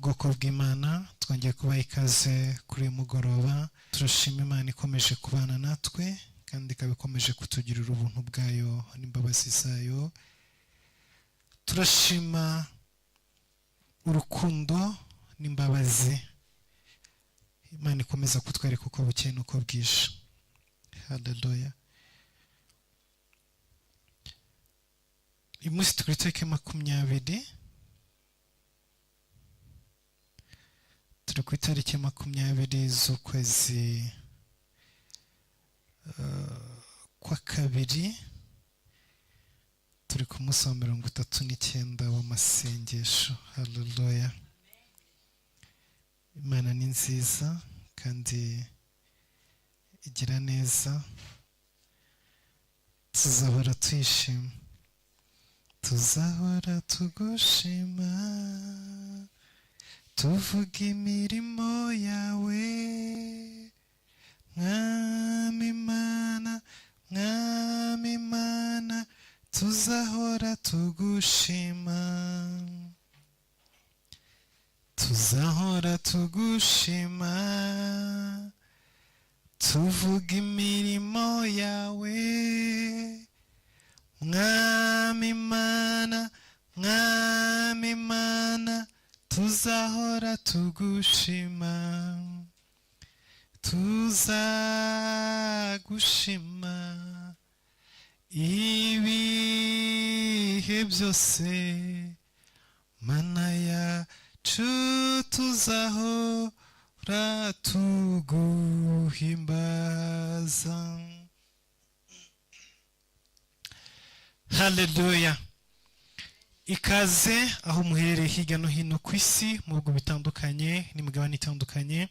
bwoko bw'Imana twongeye kubaha ikaze kuri uyu mugoroba. Turashima Imana ikomeje kubana natwe kandi ikaba ikomeje kutugirira ubuntu bwayo n'imbabazi zayo. Turashima urukundo n'imbabazi Imana ikomeza kutwereka uko bukeye n'uko bwije. Haleluya. Uyu munsi turi tariki 20, turi ku itariki 20 z'ukwezi kwa kabiri, turi ku munsi wa 39 w'amasengesho. Haleluya. Imana ni nziza kandi igira neza, tuzahora tuyishima, tuzahora tugushima, tuvuga imirimo yawe, Mwami Imana, Mwami Imana, tuzahora tugushima, tuzahora tugushima, tuvuga imirimo yawe, Mwami Imana, Mwami Imana, tuzahora tugushima, tuzagushima ibihe byose, Mana yacu, tuzahora tuguhimbaza. Haleluya. Ikaze aho muherereye hirya no hino ku isi mu bihugu bitandukanye n'imigabane itandukanye.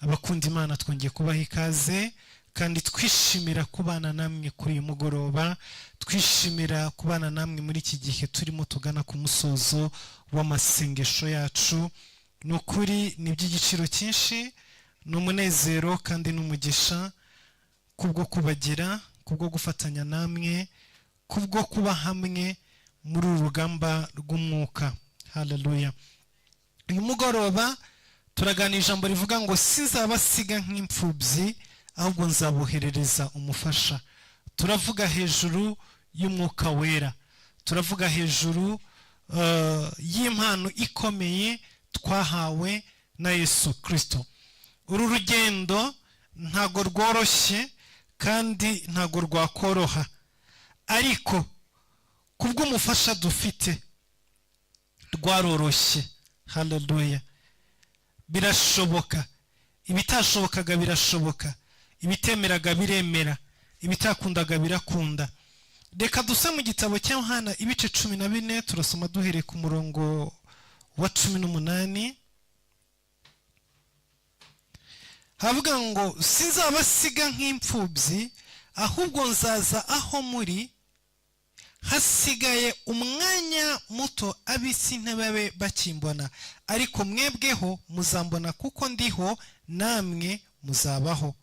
Abakunda Imana twongeye kubaha ikaze kandi twishimira kubana namwe kuri uyu mugoroba, twishimira kubana namwe muri iki gihe turimo tugana ku musozo w'amasengesho yacu. Nukuri ni by'igiciro cyinshi, n'umunezero kandi n'umugisha kubwo kubagira, kubwo gufatanya namwe, kubwo kuba hamwe muri uru rugamba rw'umwuka. Haleluya. Uyu mugoroba turaganira ijambo rivuga ngo sinzabasiga nk'imfubyi, ahubwo nzaboherereza umufasha. Turavuga hejuru y'umwuka wera, turavuga hejuru y'impano ikomeye twahawe na Yesu Kristo. Uru rugendo ntago rworoshye kandi ntago rwakoroha, ariko kubw'umufasha dufite rwaroroshye. Haleluya. Birashoboka, ibitashobokaga birashoboka, ibitemeraga biremera, ibitakundaga birakunda. Reka duse mu gitabo cya Yohana ibice 14, turasoma duhereye ku murongo wa 18. Havuga ngo sinzabasiga nk'imfubyi, ahubwo nzaza aho muri, hasigaye umwanya muto ab'isi ntibabe bakimbona, ariko mwebweho muzambona kuko ndiho, namwe muzabaho.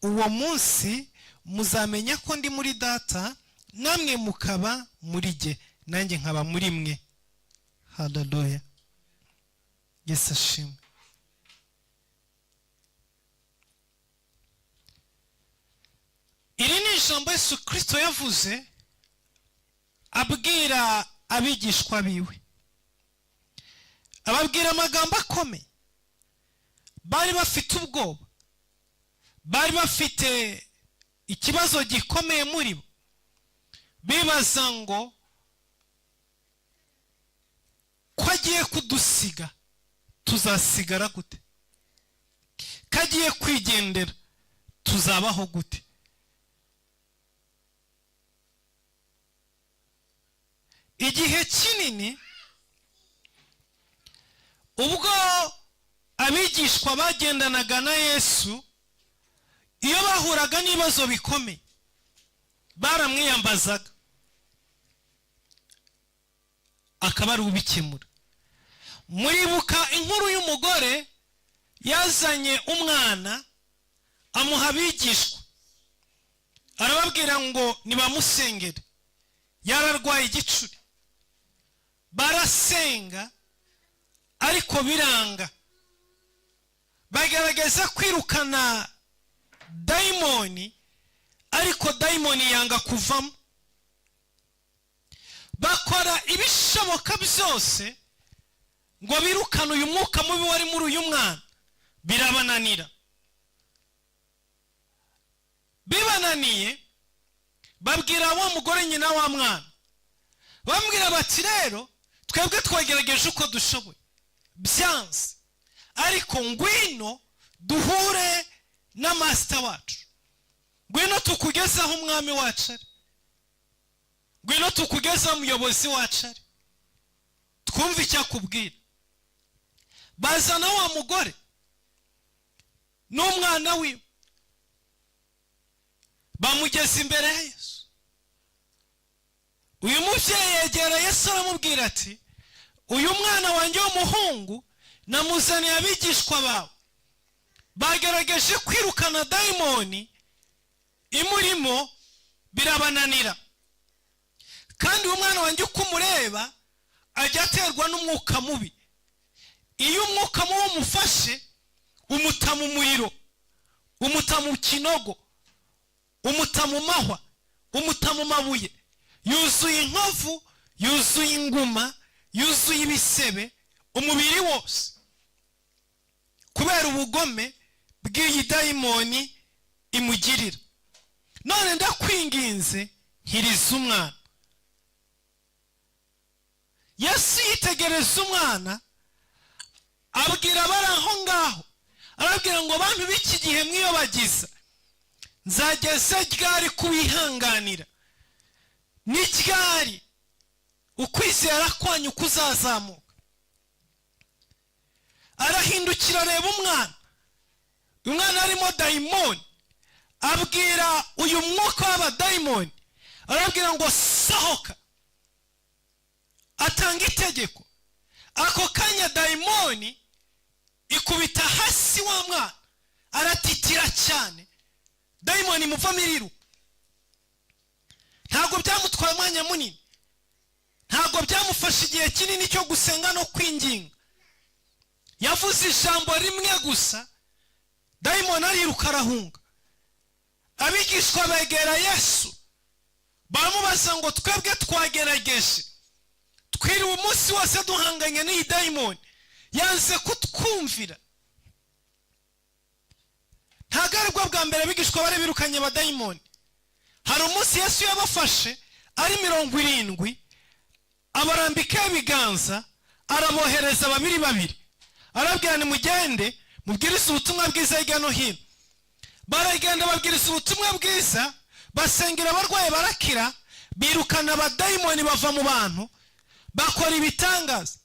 Uwo munsi muzamenya ko ndi muri Data, namwe mukaba muri jye, nanjye nkaba muri mwe. Haleluya. Yesu ashimwe. Iri ni ijambo Yesu Kristo yavuze abwira abigishwa biwe, ababwira amagambo akomeye. Bari bafite ubwoba, bari bafite ikibazo gikomeye muri bo, bibaza ngo ko agiye kudusiga tuzasigara gute, ko agiye kwigendera tuzabaho gute. Igihe kinini ubwo abigishwa bagendanaga na Yesu, iyo bahuraga n'ibibazo bikomeye baramwiyambazaga akaba ari ubikemura. Muribuka inkuru y'umugore yazanye umwana amuha abigishwa, arababwira ngo nibamusengere, yararwaye igicuri. barasenga ariko ariko biranga. Bagerageza kwirukana dayimoni ariko dayimoni yanga kuvamo. Bakora ibishoboka byose ngo birukane uyu mwuka mubi wari muri uyu mwana, birabananira. Bibananiye babwira wa mugore nyina wa mwana, bambwira bati rero twebwe twagerageje uko dushoboye byanze, ariko ngwino duhure na master wacu, ngwino tukugezaho umwami wacu ari, ngwino tukugezaho umuyobozi wacu ari, twumve icyo akubwira. Bazana wa mugore n'umwana wiwe, bamugeza imbere ya Yesu. Uyu mubyeyi yegera Yesu aramubwira ati, uyu mwana wanjye w'umuhungu namuzaniye abigishwa bawe, bagerageje kwirukana dayimoni imurimo birabananira, kandi uyu mwana wanjye uko umureba ajya aterwa n'umwuka mubi. Iyo umwuka mubi umufashe umuta mu muriro, umuta mu kinogo, umuta mu mahwa, umuta mu mabuye, yuzuye inkovu, yuzuye inguma, yuzuye ibisebe umubiri wose, kubera ubugome bw'iyi dayimoni imugirira. None ndakwinginze nkiriza umwana. Yesu yitegereza umwana, abwira abari aho ngaho, arabwira ngo bantu b'iki gihe mwiyobagiza, nzageze ryari kubihanganira? Ni ryari ukwizera kwanyu kuzazamuka? Arahindukira areba umwana, umwana arimo dayimoni, abwira uyu mwuka w'abadayimoni, arabwira ngo sohoka, atanga itegeko. Ako kanya dayimoni ikubita hasi wa mwana, aratitira cyane, dayimoni muvamo iriruka. Ntabwo byamutwaye umwanya munini, ntabwo byamufashe igihe kinini cyo gusenga no kwinginga. Yavuze ijambo rimwe gusa, dayimoni ariruka arahunga. Abigishwa begera Yesu, baramubaza ngo twebwe twagerageje, twiriwe umunsi wose duhanganye n'iyi dayimoni, yanze kutwumvira. Ntabwo aribwo bwa mbere abigishwa bari birukanye abadayimoni. Hari umunsi Yesu yabafashe ari 70, abarambikaho ibiganza, arabohereza babiri babiri, arabwira nimugende mubwirize ubutumwa bwiza hirya no hino. Baragenda babwiriza ubutumwa bwiza, basengera abarwayi barakira, birukana abadayimoni bava mu bantu, bakora ibitangaza,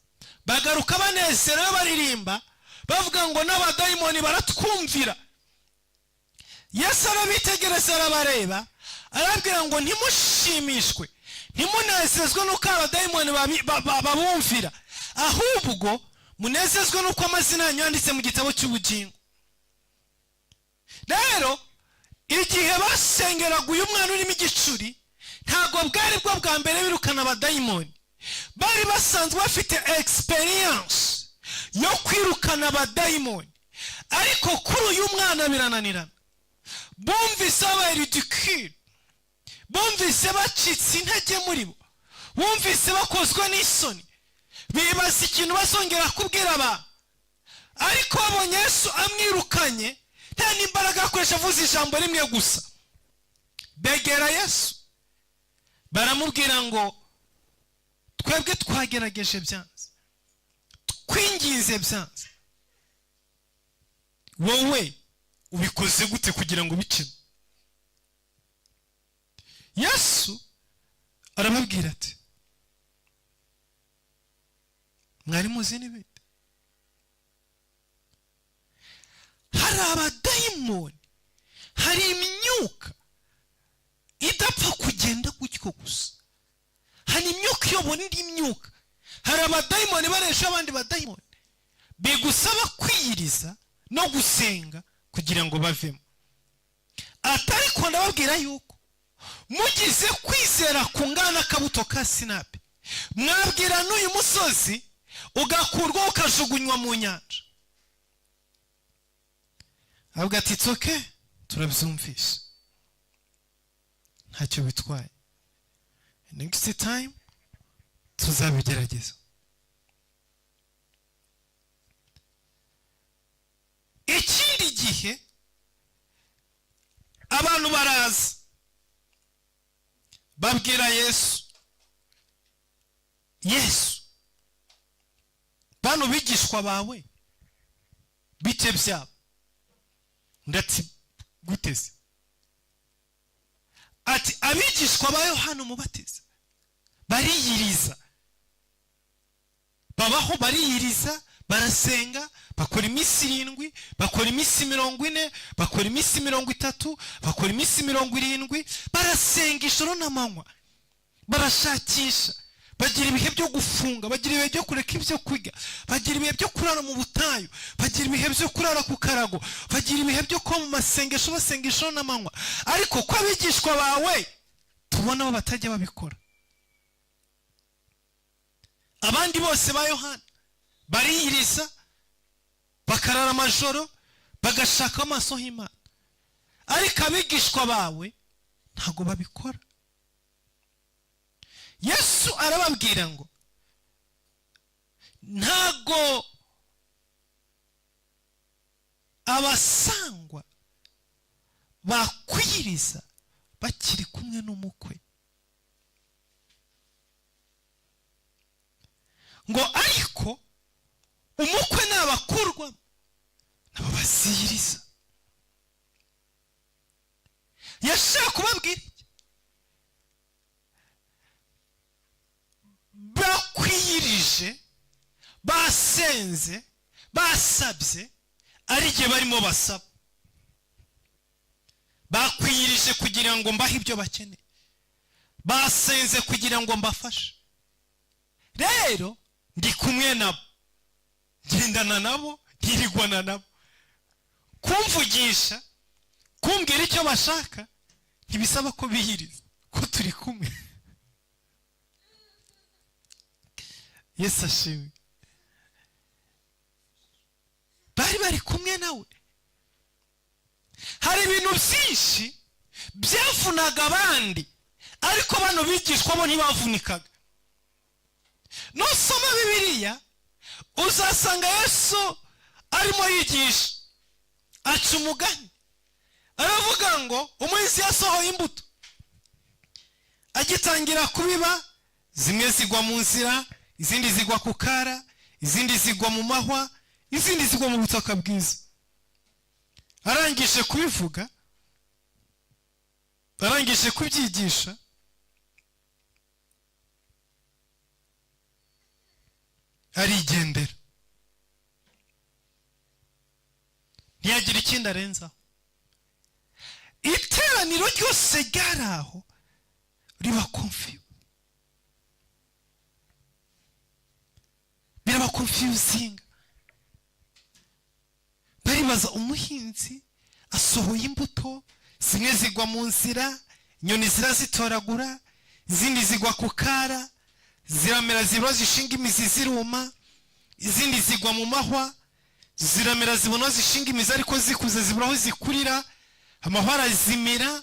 bagaruka banezerewe baririmba, bavuga ngo n'abadayimoni baratwumvira. Yesu arabitegereza arabareba, arabwira ngo ntimushimishwe, ntimunezezwe nuko abadayimoni babumvira, ahubwo munezezwe nuko amazina yanyu yanditse mu gitabo cy'ubugingo. Rero igihe basengeraga uyu mwana urimo igicuri, ntabwo bwari bwo bwa mbere birukana abadayimoni. Bari basanzwe bafite experience yo kwirukana abadayimoni, ariko kuri uyu mwana birananirana. Bumvise babaye ridicule, bumvise bacitse intege muri bo, bumvise bakozwe n'isoni, bibaza ikintu bazongera kubwira abantu. Ariko babonye Yesu amwirukanye, nta n'imbaraga akoresha, avuze ijambo rimwe gusa. Begera Yesu baramubwira ngo twebwe twagerageje byanze, twinginze byanze, wowe ubikoze gute kugira ngo bikine? Yesu arababwira ati, mwari muzi n'ibindi? Hari abadayimoni, hari imyuka idapfa kugenda gutyo gusa, hari imyuka iyobora indi myuka. Hari abadayimoni baresha abandi badayimoni, bigusaba kwiyiriza no gusenga kugira ngo bavemo. Atari ko ndababwira yuko mugize kwizera kungana akabuto ka sinapi, mwabwira n'uyu musozi ugakurwa ukajugunywa mu nyanja. Avuga ati it's okay, turabyumvisha, ntacyo bitwaye, next time tuzabigerageza. Ikindi gihe abantu baraza babwira Yesu, Yesu, bano bigishwa bawe bite byabo? Ndati guteze. Ati abigishwa ba Yohana Umubatiza bariyiriza, babaho bariyiriza, barasenga, bakora iminsi 7, bakora iminsi 40, bakora iminsi 30, bakora iminsi 70, barasenga ijoro n'amanywa, barashakisha, bagira ibihe byo gufunga, bagira ibihe byo kureka ibyo kurya, bagira ibihe byo kurara mu butayu, bagira ibihe byo kurara ku karago, bagira ibihe byo kuba mu masengesho basenga ijoro n'amanywa. Ariko ko abigishwa bawe tubona bo batajya babikora. Abandi bose ba Yohana bariyiriza, bakarara amajoro, bagashaka amaso y'Imana. Ariko abigishwa bawe ntago babikora. Yesu arababwira ngo ntago abasangwa bakwiriza bakiri kumwe n'umukwe, ngo ariko umukwe nabakurwa nabo baziyiriza. Yashaka kubabwira bakwirije, basenze, basabye, ari gihe barimo basaba, bakwirije kugira ngo mbahe ibyo bakeneye, basenze kugira ngo mbafashe. Rero ndi kumwe nabo, ngendana nabo, ntirigwana nabo, kumvugisha, kumbwira icyo bashaka ntibisaba ko bihiriza, ko turi kumwe. Yesu ashimwe. Bari kumwe nawe. Hari ibintu byinshi byavunaga abandi, ariko bano bigishwa bo ntibavunikaga. Nusoma Bibiliya uzasanga Yesu arimo yigisha, aca umugani, aravuga ngo umuhinzi yasohoye imbuto, agitangira kubiba, zimwe zigwa mu nzira, izindi zigwa ku kara, izindi zigwa mu mahwa, izindi zigwa mu butaka bwiza. Arangije kubivuga, arangije kubyigisha, arigendera, ntiyagira ikindi arenzaho. Iteraniro ryose ryaraho riba confused, biraba confusing. Baribaza, umuhinzi asohoye imbuto, zimwe zigwa mu nzira, inyoni zirazitoragura, izindi zigwa ku kara, ziramera zibura zishinga imizi ziruma, izindi zigwa mu mahwa, ziramera zibona zishinga imizi ariko zikuze zibura aho zikurira, amahwa arazimira,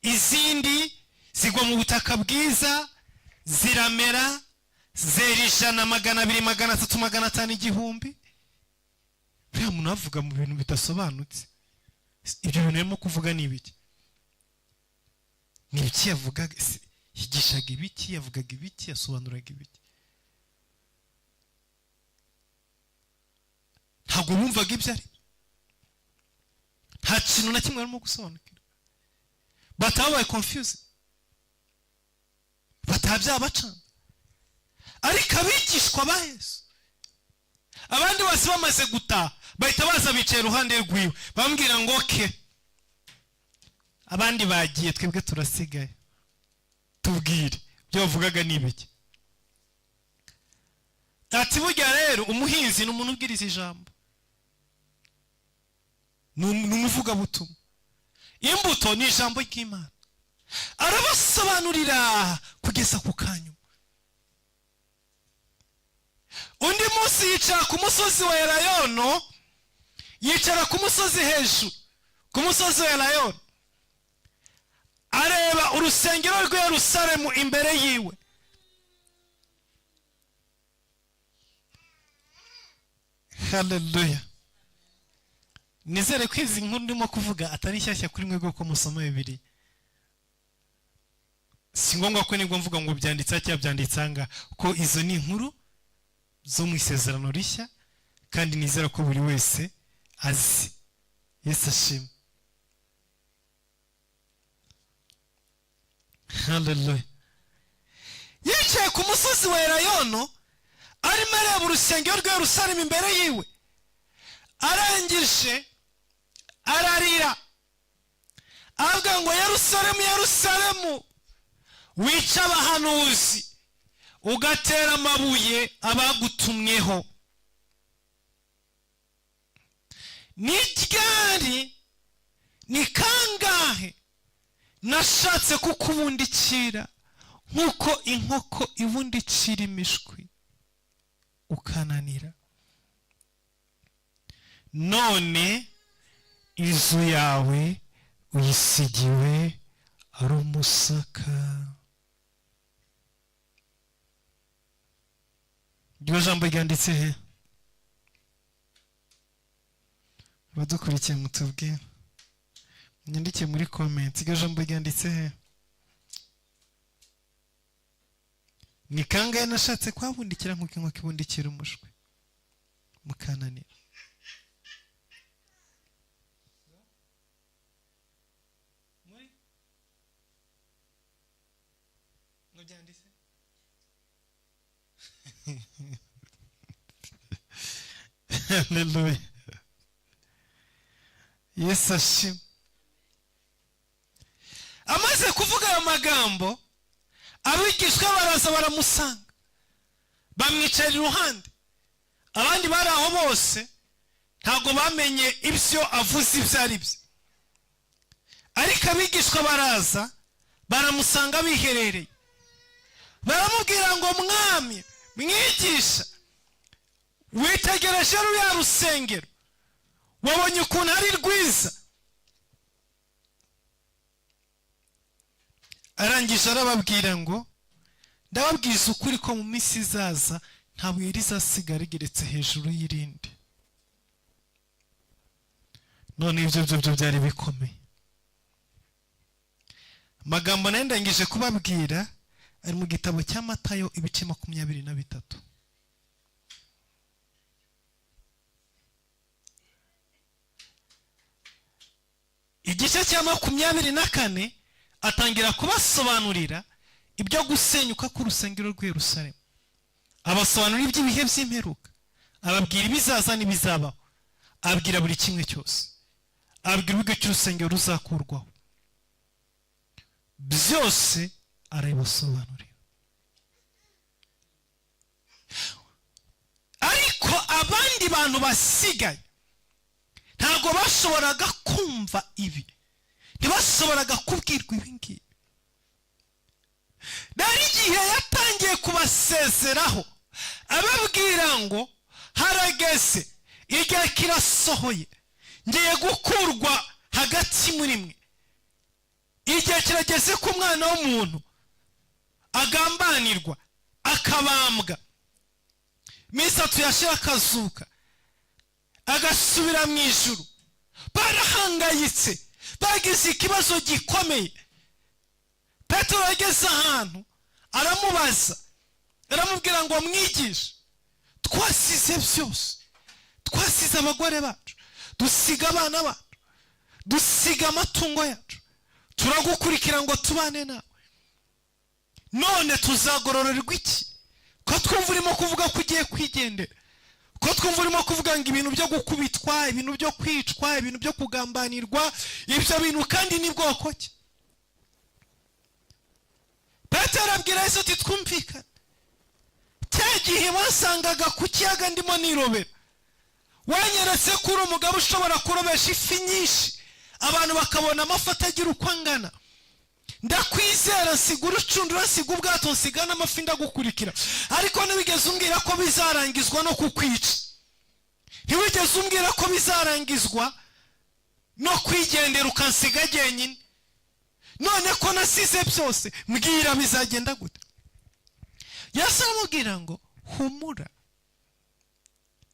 izindi zigwa mu butaka bwiza, ziramera, zera 100, 200, 300, 500, 1000. Buriya muntu avuga mu bintu bidasobanutse. Ibyo bintu arimo kuvuga ni ibiki? Ni ibiki yavugaga? Yigishaga ibiki? Yavugaga ibiki? Yasobanuraga ibiki? Ntabwo bumvaga ibyo ari. Nta kintu na kimwe barimo gusobanukira. Batabaye confused, batabyabacana. Ariko abigishwa ba Yesu, abandi bose bamaze gutaha, bahita baza bicaye iruhande rwiwe, bambwira ngo okay, abandi bagiye, twebwe turasigaye, tubwire byo bavugaga n'ibiki. Ati burya rero umuhinzi ni umuntu ubwiriza ijambo, ni umuvuga butumwa. Imbuto ni ijambo ry'Imana, arabasobanurira kugeza ku kanyuma. undi munsi yicara ku musozi wa Elayono, yicara ku musozi hejuru ku musozi wa Elayono, areba urusengero rwa Yerusalemu imbere yiwe. Haleluya. Nizere ko izi nkuru ndimo kuvuga atari shyashya kuri mwe ko musoma Bibiliya. Si ngombwa ko nibwo mvuga ngo byanditse cyangwa byanditsanga, ko izo ni inkuru zo mu Isezerano Rishya, kandi nizera ko buri wese azi. Yesu ashimwe. Haleluya. Yicaye ku musozi wa Elayono, arimo areba urusengero rwa Yerusalemu imbere yiwe, arangije ararira avuga ngo Yerusalemu, Yerusalemu, wica abahanuzi ugatera amabuye abagutumweho. Ni ryari, ni kangahe nashatse kukubundikira nk'uko inkoko ibundikira imishwi ukananira, none inzu yawe uyisigiwe ari umusaka. Iryo jambo ryanditse he? Badukurikiye mutubwire, nyandike muri comment. Iryo jambo ryanditse he? Ni kangahe nashatse kwabundikira nk'uko inkoko ibundikira umushwi mukananira. Byanditse Haleluya. Yesu ashimwe. Amaze kuvuga ayo magambo, abigishwa baraza baramusanga, bamwicara iruhande. Abandi bari aho bose ntabwo bamenye ibyo avuze ibyo ari byo, ariko abigishwa baraza baramusanga biherereye, baramubwira ngo mwami, mwigisha, witegereje ruriya rusengero, wabonye ukuntu ari rwiza? Arangije arababwira ngo ndababwiza ukuri ko mu minsi izaza nta buye rizasigara rigeretse hejuru y'irindi. None ibyo byari bikomeye. Amagambo nayo ndangije kubabwira ari mu gitabo cya Matayo ibice 23. Igice cya 24 atangira kubasobanurira ibyo gusenyuka k'urusengero rwa Yerusalemu, abasobanurira iby'ibihe by'imperuka, ababwira ibizaza n'ibizabaho, ababwira buri kimwe cyose, ababwira uburyo cy'urusengero ruzakurwaho, byose arabibasobanurira. Ariko abandi bantu basigaye ntabwo bashoboraga kumva ibi, ntibashoboraga kubwirwa ibi ngibi. Nari igihe yatangiye kubasezeraho ababwira ngo harageze, igihe kirasohoye, ngiye gukurwa hagati muri mwe, igihe kirageze ko umwana w'umuntu agambanirwa, akabambwa, misatu yashira akazuka, agasubira mu ijuru. Barahangayitse, bagize ikibazo gikomeye. Petero yageze ahantu aramubaza, aramubwira ngo mwigisha, twasize byose, twasize abagore bacu, dusiga abana bacu, dusiga amatungo yacu, turagukurikira ngo tubane nawe, none tuzagororerwa iki? Ko twumva urimo kuvuga ko ugiye kwigendera, ko twumva urimo kuvuga ngo ibintu byo gukubitwa, ibintu byo kwicwa, ibintu byo kugambanirwa, ibyo bintu kandi ni bwoko ki? Petero abwira Yesu ati twumvikane, cya gihe wasangaga ku kiyaga ndimo nirobera, wanyeretse ko uri umugabo ushobora kurobesha ifi nyinshi, abantu bakabona amafi atagira uko angana, ndakwizera nsiga urucundura nsiga ubwato nsiga n'amafi ndagukurikira, ariko ntibigeze umbwira ko bizarangizwa no kukwica, ntiwigeze umbwira ko bizarangizwa no kwigendera ukansiga jyenyine. None ko nasize byose, mbwira bizagenda gute? Yesu aramubwira ngo humura,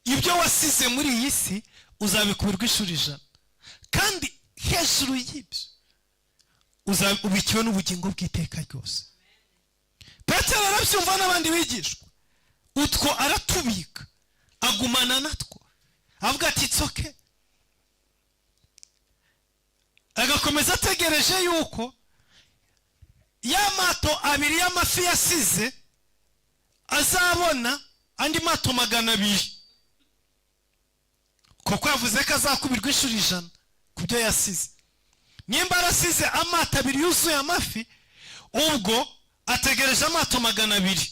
ibyo wasize muri iyi si uzabikubirwa inshuro 100, kandi hejuru y'ibyo ubikiwe n'ubugingo bw'iteka ryose. Petero arabyumva n'abandi bigishwa, utwo aratubika agumana natwo, avuga ati it's okay. Agakomeza ategereje yuko ya mato 2 y'amafi yasize azabona andi mato 200, kuko yavuze ko azakubirwa inshuro 100 kubyo yasize. Nimba arasize amato 2 yuzuye amafi, ubwo ategereje amato 200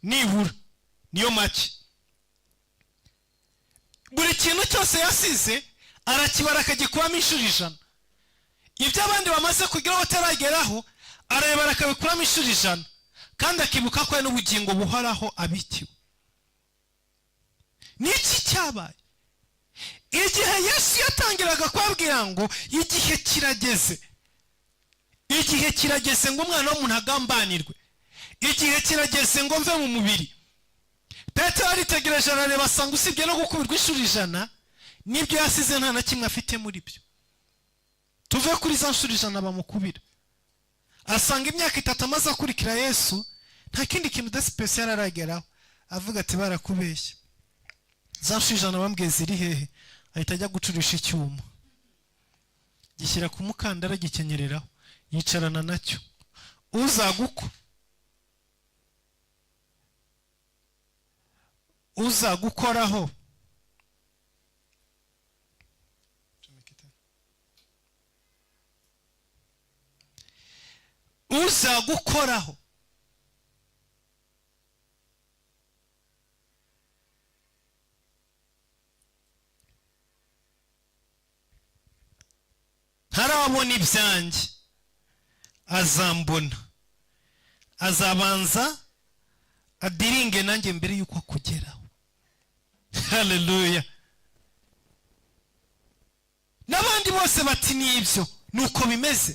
nibura, niyo make. Buri kintu cyose yasize arakibara akagikuramo inshuro 100. Ibyo abandi bamaze kugira batarageraho areba akabikuramo inshuro 100, kandi akibuka ko n'ubugingo buhoraho abikiwe. Niki cyabaye? Igihe Yesu yatangiraga kwabwira ngo igihe kirageze, igihe kirageze ngo umwana w'umuntu agambanirwe, igihe kirageze ngo mve mu mubiri, Petero aritegereje arareba asanga usibye no gukubirwa inshuro 100 n'ibyo yasize nta na kimwe afite muri byo. Tuve kuri za nshuro 100 bamukubira, asanga imyaka 3 amaze akurikira Yesu nta kindi kintu de special arageraho, avuga ati barakubeshya. Za nshuro 100 bambwiye ziri hehe? Ahita ajya gucurisha icyuma, gishyira ku mukandara gikenyereraho, yicarana nacyo. uzagukoraho uzagukoraho ntarabona ibyanjye azambona, azabanza adiringe nanjye mbere yuko akugeraho. Haleluya. N'abandi bose bati nibyo, nuko bimeze.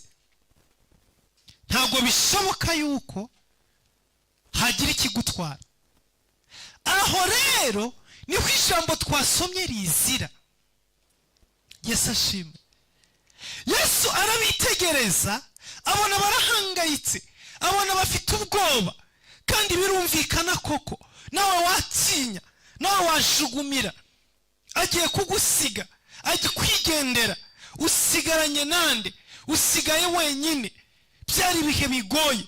Ntabwo bishoboka yuko hagira ikigutwara. Aho rero niho ijambo twasomye rizira. Yesu ashimwe. Yesu arabitegereza, abona barahangayitse, abona bafite ubwoba, kandi birumvikana koko nawe watinya, nawe wajugumira, agiye kugusiga, agiye kwigendera, usigaranye nande, usigaye wenyine. Byari ibihe bigoye,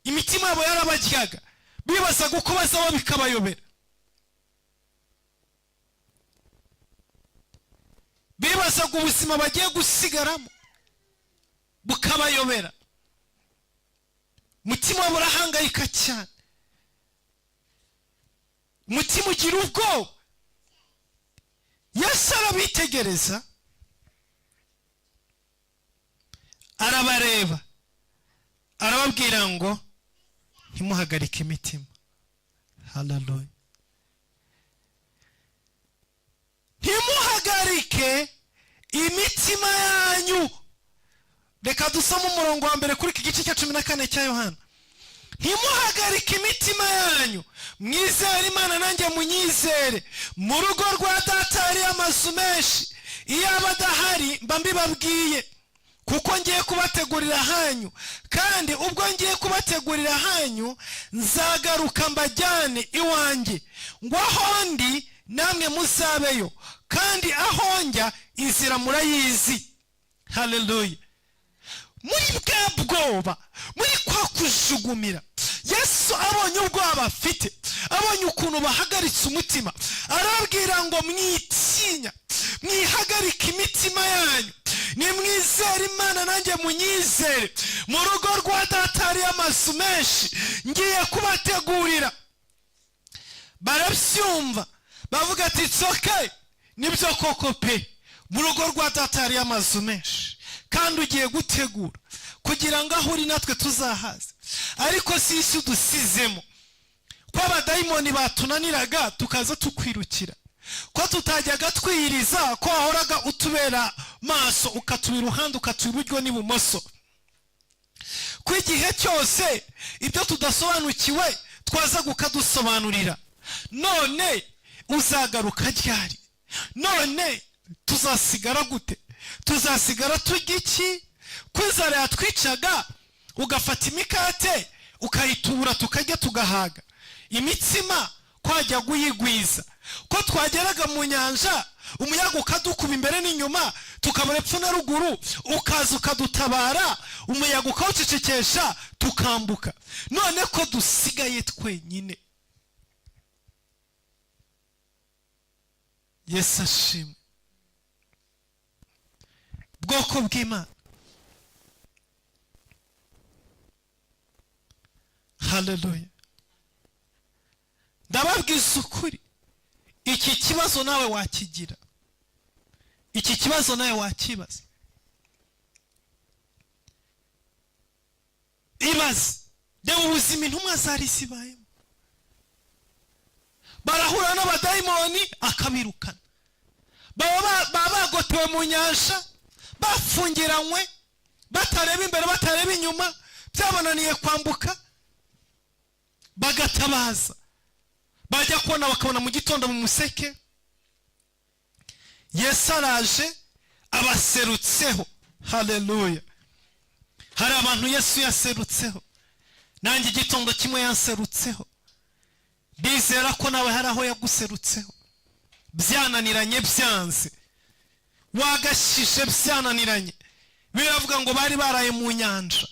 imitima yabo yarabajyaga, bibazaga uko bazaba bikabayobera, bibazaga ubuzima bagiye gusigaramo bukabayobera. Mutima wabo urahangayika cyane, mutima ugira ubwoba. Yesu arabitegereza, arabareba, arababwira ngo ntimuhagarike imitima. Haleluya. Ntimuhagarike imitima yanyu. Reka dusome umurongo wa mbere kuri iki gice cya 14 cya Yohana. Ntimuhagarike imitima yanyu, mwizere Imana nanjye munyizere. Mu rugo rwa Data hari amazu menshi, iyo abadahari mba mbibabwiye, kuko ngiye kubategurira hanyu. Kandi ubwo ngiye kubategurira hanyu, nzagaruka mbajyane iwanjye, ngo aho ndi namwe muzabeyo, kandi aho njya inzira murayizi. Haleluya. Muri bwa bwoba, muri kwa kujugumira, Yesu abonye ubwoba afite, abonye ukuntu bahagaritse umutima, arabwira ngo mwitinya, mwihagarike imitima yanyu, nimwizere Imana nanjye munyizere. Mu rugo rwa Data hari amazu menshi, ngiye kubategurira. Barabyumva, bavuga ati it's okay. Nibyo koko pe, mu rugo rwa Data hari amazu menshi, kandi ugiye gutegura kugira kugira ngo aho uri natwe tuzahaze. Ariko si isi dusizemo, ko abadayimoni batunaniraga tukaza tukwirukira, ko tutajyaga twiyiriza, ko wahoraga utubera maso ukatuba iruhande ukatuba iburyo n'ibumoso, ko igihe cyose ibyo tudasobanukiwe twaza gukadusobanurira. None uzagaruka ryari? None tuzasigara gute? Tuzasigara turya iki? Ko inzara yatwicaga ugafata imikate ukayitubura tukarya tugahaga, imitsima kwajya guyigwiza, ko twageraga mu nyanja umuyaga ukadukuba imbere n'inyuma tukabura epfo na ruguru, ukaza ukadutabara, umuyaga ukawucecekesha tukambuka. None ko dusigaye twenyine. Yesu ashimwe. Bwoko bw'Imana, haleluya. Ndababwiza ukuri, iki kibazo nawe wakigira, iki kibazo nawe wakibaza. Ibaze, reba ubuzima intumwa zari zibayemo. Barahura n'abadayimoni akabirukana, baba bagotewe mu nyanja, bafungiranywe, batareba imbere batareba inyuma, byabananiye kwambuka, bagatabaza. Bajya kubona bakabona mu gitondo mu museke Yesu araje abaserutseho. Haleluya. Hari abantu Yesu yaserutseho, nanjye igitondo kimwe yanserutseho. Bizera ko nawe hari aho yaguserutseho, byananiranye byanze, wagashishe byananiranye. Biravuga ngo bari baraye mu nyanja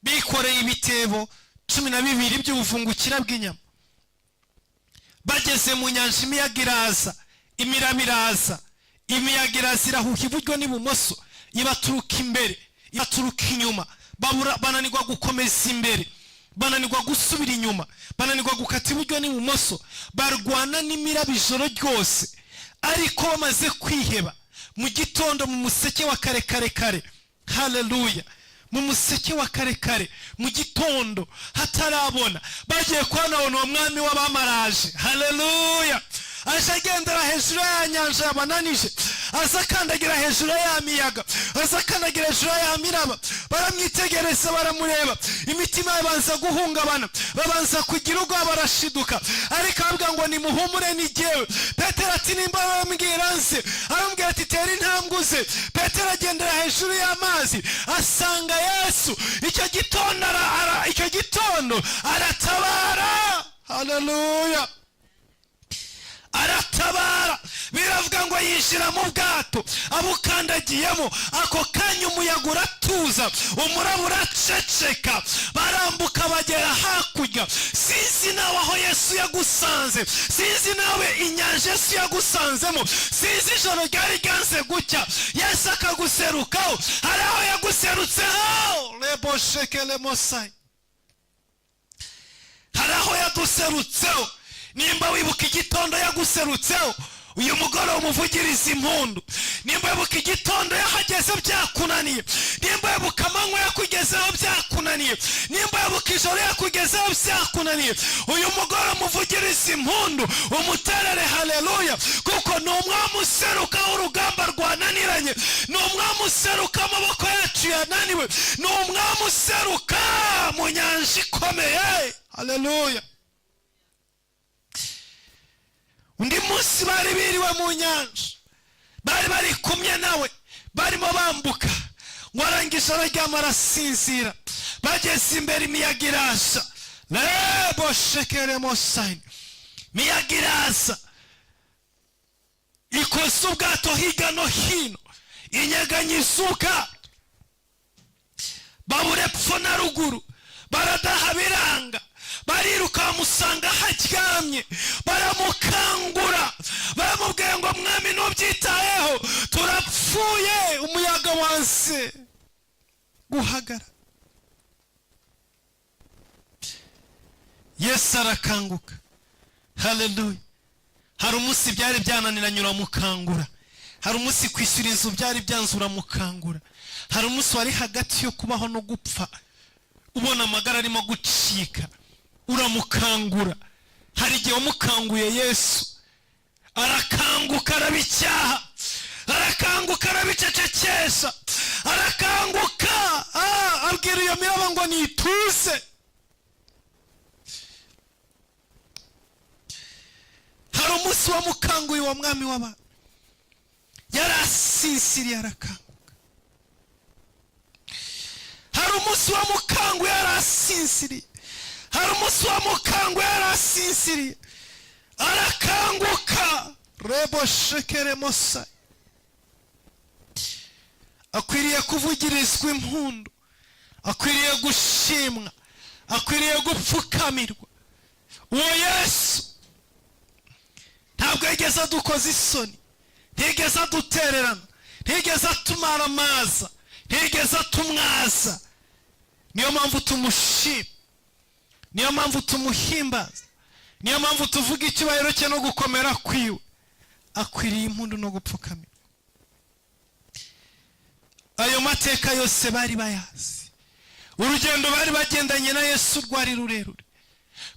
bikoreye ibitebo 12 by'ubuvungukira bw'inyama. Bageze mu nyanja imiyaga iraza, imiraba iraza, imiyaga iraza irahuha iburyo n'ibumoso, ibaturuka imbere ibaturuka inyuma. Bananirwa gukomeza imbere, bananirwa gusubira inyuma, bananirwa gukata iburyo n'ibumoso, barwana n'imiraba ijoro ryose. Ariko bamaze kwiheba, mu gitondo mu museke wa kare kare kare, haleluya, mu museke wa kare kare, mu gitondo hatarabona, bagiye kubona uwo mwami w'abamaraje. Haleluya. Aje agendera hejuru ya nyanja yabananije, aza akandagira hejuru ya miyaga, aza akandagira hejuru ya miraba. Baramwitegereza, baramureba, imitima yabanza guhungabana, babanza kugira ubwoba, barashiduka. Ariko avuga ngo nimuhumure ni jyewe. Petero ati nimba bambwira nze, arambwira ati tera intambwe uze. Petero agendera hejuru y'amazi, asanga Yesu. Icyo gitondo aratabara. Haleluya. Aratabara. Biravuga ngo yishira mu bwato, abukandagiyemo, ako kanya umuyaga uratuza, umuraba uraceceka, barambuka bagera hakurya. Sinzi nawe aho Yesu yagusanze, sinzi nawe inyanja Yesu yagusanzemo, sinzi ijoro ryari ryanze gucya Yesu akaguserukaho. Hari aho yaguserutseho, leboshekele mosai, hari aho yaduserutseho. Nimba wibuka igitondo yaguserutseho, uyu mugoroba umuvugiriza impundu. Nimba wibuka igitondo yahageze byakunaniye, nimba wibuka amanywa yakugezeho byakunaniye, nimba wibuka ijoro yakugezeho byakunaniye, uyu mugoroba umuvugiriza impundu, umuterere haleluya. Kuko ni umwami useruka urugamba rwananiranye, ni umwami useruka amaboko yacu yananiwe, ni umwami useruka mu nyanja ikomeye. Haleluya. Undi munsi bari biriwe mu nyanja, bari kumwe nawe, barimo bambuka, ngo arangije araryama arasinzira. Bageze imbere imiyaga iraza, leboshekele mosai, imiyaga iraza ikoze ubwato hirya no hino, inyeganyiza ubwato, babura epfo na ruguru, baradaha biranga. Bariruka bamusanga haryamye, baramukangura, baramubwira ngo mwami ntubyitayeho, turapfuye, umuyaga wanse guhagara. Yesu arakanguka. Haleluya. Hari umunsi byari byananiranye uramukangura, hari umunsi kwishyura inzu byari byanzura mukangura, hari umunsi wari hagati yo kubaho no gupfa, ubona amagara arimo gucika, uramukangura. hari igihe wamukanguye Yesu arakanguka, arabicyaha, arakanguka, arabicecekesha, arakanguka, abwira iyo miraba ngo nituze. hari umunsi wamukanguye wa mwami w'abantu, yarasisiriye arakanguka. hari umunsi wamukanguye yarasisiriye, hari umunsi wamukanguye yarasisiriye arakanguka. rebo shekere mosa, akwiriye kuvugirizwa impundu, akwiriye gushimwa, akwiriye gupfukamirwa. uwo Yesu ntabwo yigeze adukoza isoni, ntigeze adutererana, ntigeze atumara amaza, ntigeze atumwaza. niyo mpamvu tumushima, niyo mpamvu tumuhimbaza, niyo mpamvu tuvuga icyubahiro cye no gukomera kwiwe. akwiriye impundu no gupfukamira. ayo mateka yose bari bayazi, urugendo bari bagendanye na Yesu rwari rurerure,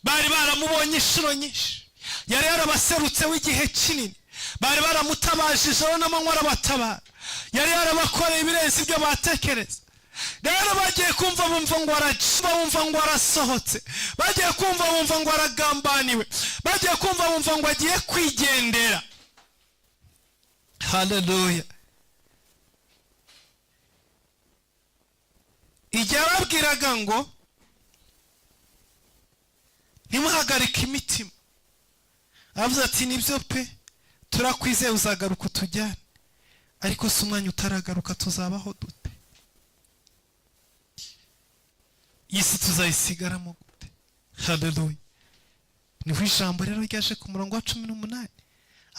bari baramubonye inshuro nyinshi, yari yarabaserutse w'igihe kinini, bari baramutabaje ijoro n'amanywa arabatabara, yari yarabakoreye ibirenze ibyo batekereza. rero bagiye kumva bumva ngo araciba, bumva ngo arasohotse, bagiye kumva bumva ngo aragambaniwe, bagiye kumva bumva ngo agiye kwigendera. haleluya. igihe ababwiraga ngo ntimuhagarike imitima, aravuze ati nibyo pe, turakwizeye uzagaruka utujyane, ariko si umwanya utaragaruka tuzabaho dute? iyi si tuzayisigaramo gute? haleluya. niho ijambo rero ryaje ku murongo wa 18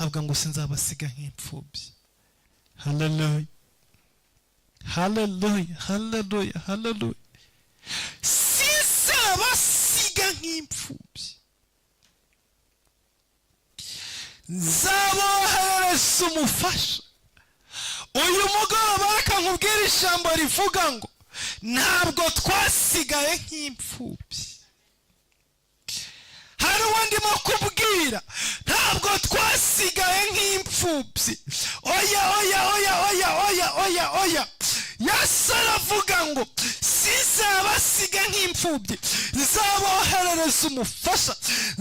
avuga ngo sinzabasiga nk'imfubyi. haleluya, haleluya, haleluya, haleluya. sinzabasiga nk'imfubyi, nzaboherereza umufasha. uyu mugoroba reka nkubwire ijambo rivuga ngo ntabwo twasigaye nk'imfubyi. hari uwo ndimo kubwira, ntabwo twasigaye nk'imfubyi. oya oya oya oya oya oya oya. Yesu aravuga ngo sinzabasiga nk'imfubyi, nzaboherereza umufasha,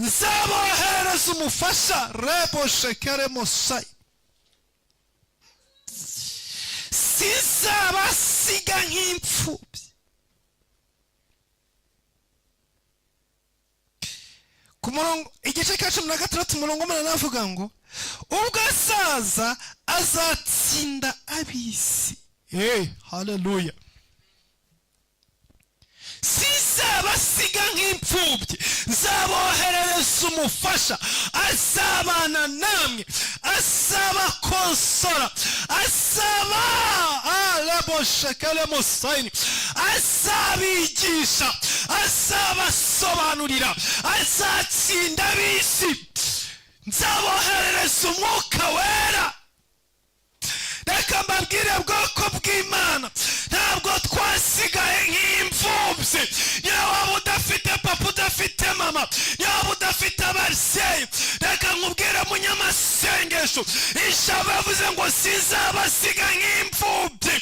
nzaboherereza umufasha. rebo shekere mosayi, sinzabasiga nk'imfubyi. ku murongo igice cya 16 umurongo 8 avuga ngo ubwo azaza azatsinda ab'isi. haleluya. sinzabasiga nk'imfubyi, nzaboherereza umufasha, azabana namwe, azabakonsora, azabigisha, azabasobanurira, azatsinda ab'isi. nzaboherereza umwuka wera. reka mbabwire bwoko bw'Imana, ntabwo twasigaye nk'imfubyi. niba waba udafite papa, udafite mama, niba waba udafite ababyeyi, reka nkubwire munyamasengesho, ijambo yavuze ngo sinzabasiga nk'imfubyi.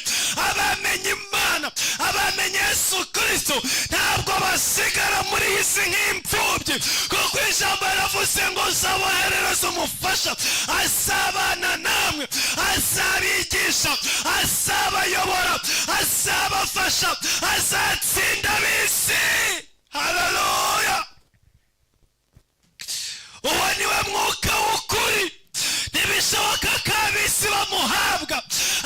abamenye Imana, abamenye Yesu Kristo, ntabwo basigara muri iyi si nk'imfubyi, kuko ijambo yaravuze ngo nzaboherereza umufasha, azabana namwe, azabigisha, azabayobora, azabafasha, azatsinda ab'isi. haleluya. uwo niwe mwuka w'ukuri. ntibishoboka ko ab'isi bamuhabwa,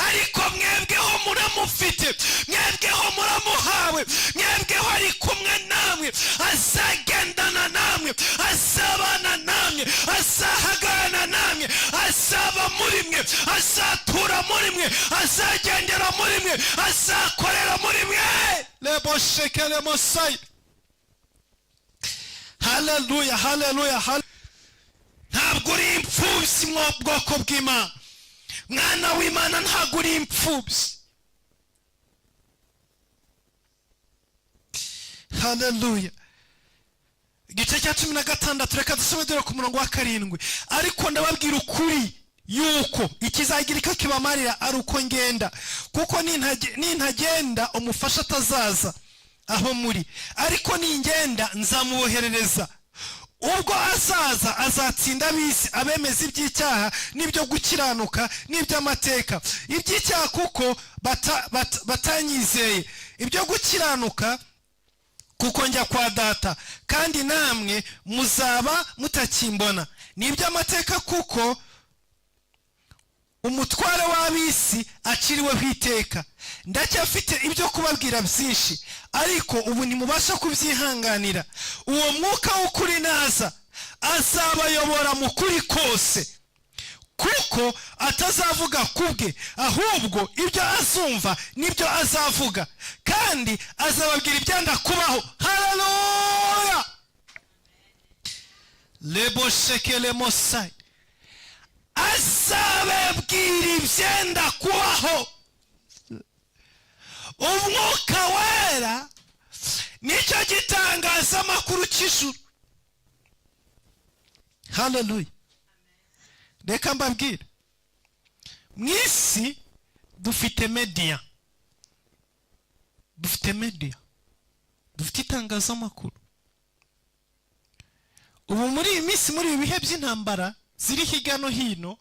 ariko mwebweho muramufite, mwebweho muramuhawe, mwebweho ari kumwe namwe, azagendana namwe, azabana namwe, azahagarana namwe, azaba muri mwe, azatura muri mwe, azagendera muri mwe, azakorera muri mwe. lebo shekere mosayi. haleluya, haleluya, haleluya. ntabwo uri imfubyi mu bwoko bw'Imana, mwana w'Imana ntabwo uri imfubyi. Haleluya. Igice cya 16 reka dusome dore ku murongo wa 7. Ariko ndababwira ukuri yuko ikizagirika kibamarira ari uko ngenda, kuko nintagenda umufasha atazaza aho muri, ariko ningenda nzamuboherereza. Ubwo azaza azatsinda ab'isi, abemeza iby'icyaha n'ibyo gukiranuka n'iby'amateka. Iby'icyaha kuko batanyizeye, ibyo gukiranuka kuko njya kwa Data kandi namwe muzaba mutakimbona, n'iby'amateka kuko umutware w'ab'isi aciriweho iteka. Ndacyafite ibyo kubabwira byinshi, ariko ubu ntimubasha kubyihanganira. Uwo mwuka w'ukuri naza, azabayobora mu kuri kose, kuko atazavuga kubwe, ahubwo ibyo azumva nibyo azavuga, kandi azababwira ibyenda kubaho. Haleluya. Lebo shekele mosai, azababwira ibyenda kubaho. Umwuka wera nicyo gitangazamakuru cy'ijuru. Haleluya. Reka mbabwire, mu isi dufite media, dufite itangazamakuru. Ubu muri iyi minsi, muri ibi bihe by'intambara ziri hirya no hino,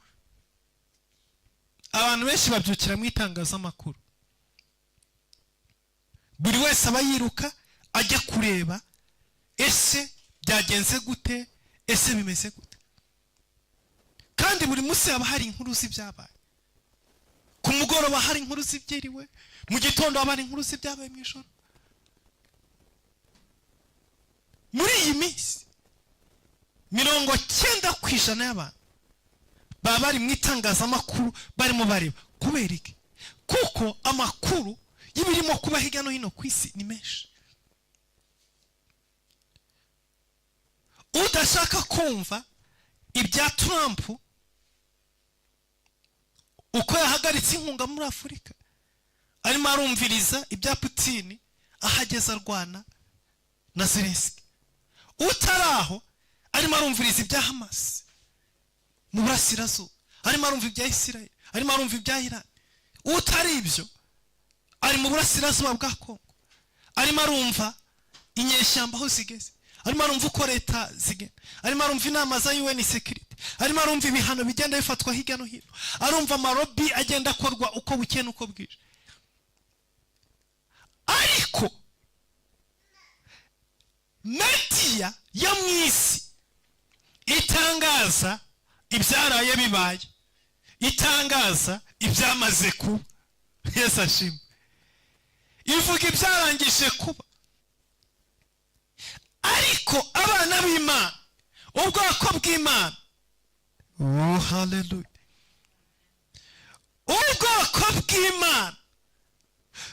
abantu benshi babyukira mu itangazamakuru. Buri wese aba yiruka ajya kureba, ese byagenze gute, ese bimeze gute. Kandi buri munsi haba hari inkuru z'ibyabaye. Ku mugoroba hari inkuru z'ibyiriwe, mu gitondo haba hari inkuru z'ibyabaye mu ijoro. Muri iyi minsi 90% y'abantu baba bari mu itangazamakuru barimo bareba. Kubera iki? Kuko amakuru y'ibirimo kuba hirya no hino ku isi ni menshi. Udashaka kumva ibya Trump uko yahagaritse inkunga muri Afurika, arimo arumviriza ibya Putin ahageze arwana na Zelensky. Utaraho arimo arumviriza ibya Hamas mu burasirazuba, arimo arumva ibya Israel, arimo arumva ibya Iran. Utari ibyo ari mu burasirazuba bwa Kongo, arimo arumva inyeshyamba aho zigeze, arimo arumva uko leta zigenda, arimo arumva inama za UN Security, arimo arumva ibihano bigenda bifatwa hirya no hino, arumva amarobi agenda akorwa uko bukeye n'uko bwije. Ariko media yo mu isi itangaza ibyaraye bibaye, itangaza ibyamaze kuba. Yesu ashimwe. Ivuga ibyarangije kuba. Ariko abana b'Imana, ubwoko bw'Imana, oh haleluya, ubwoko bw'Imana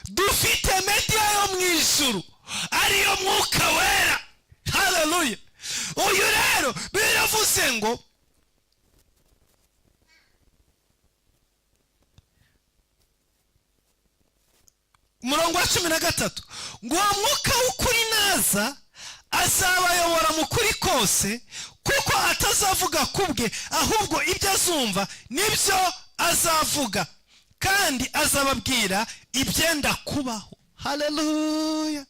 dufite media yo mu ijuru, ariyo mwuka wera. Haleluya. Uyu rero biravuze ngo umurongo wa 13, ngo uwo mwuka w'ukuri naza, azabayobora mu kuri kose, kuko atazavuga kubwe, ahubwo ibyo azumva nibyo azavuga, kandi azababwira ibyenda kubaho. Haleluya.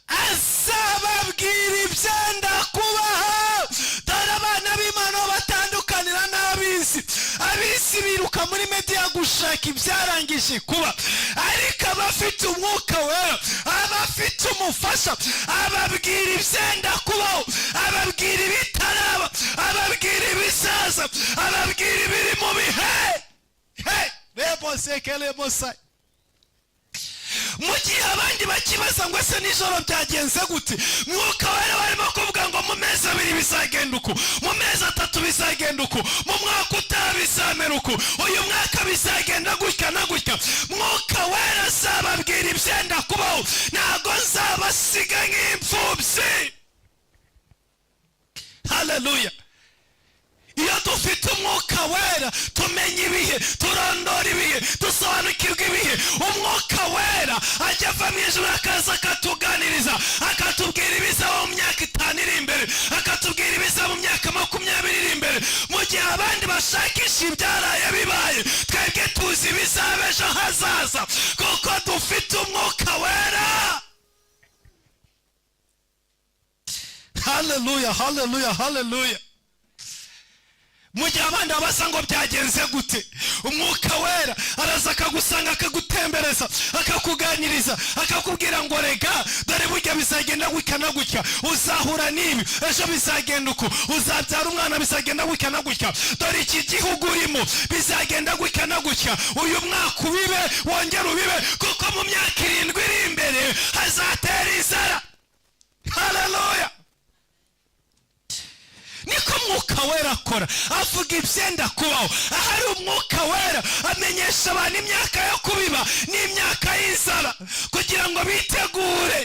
Azababwira ibyenda kubaho. Dore abana b'Imana batandukanira n'ab'isi. Ab'isi biruka muri media gushaka ibyarangije kuba, ariko abafite umwuka wera, abafite umufasha, ababwira ibyenda kubaho, ababwira ibitaraba, ababwira ibisaza, ababwira ibiri mu bihe. Rebo sekele mosai. Mu gihe abandi bakibaza ngo ese nijoro byagenze gute, mwuka wera barimo kuvuga ngo mu mezi 2 bizagenda uku, mu mezi 3 bizagenda uku, mu mwaka utaha bizamera uku, uyu mwaka bizagenda gutya na gutya. Mwuka wera azababwira ibyenda kubaho, ntago nzabasiga nk'imfubyi. Haleluya. Iyo dufite umwuka wera wera tumenya ibihe, turondora ibihe, dusobanukirwa ibihe. Umwuka wera ajya ava mu ijuru akaza akatuganiriza, akatubwira ibizaba mu myaka 5 iri imbere, akatubwira ibizaba mu myaka 20 iri imbere. Mu gihe abandi bashakisha ibyaraye bibaye, twebwe tuzi ibizaba ejo hazaza kuko dufite umwuka wera. Haleluya, haleluya, haleluya. Mu gihe abandi babasa ngo byagenze gute, umwuka wera araza akagusanga, akagutembereza, akakuganiriza, akakubwira ngo rega dore burya bizagenda gutya na gutya, uzahura n'ibi, ejo bizagenda uko, uzabyara umwana bizagenda gutya na gutya, dore iki gihugu urimo bizagenda gutya na gutya, uyu mwaka ubibe wongera ubibe kuko mu myaka 7 iri imbere hazatera inzara. Haleluya. Niko umwuka wera akora, avuga ibyenda kubaho. Ahari umwuka wera amenyesha abantu imyaka yo kubiba n'imyaka y'inzara kugira ngo bitegure.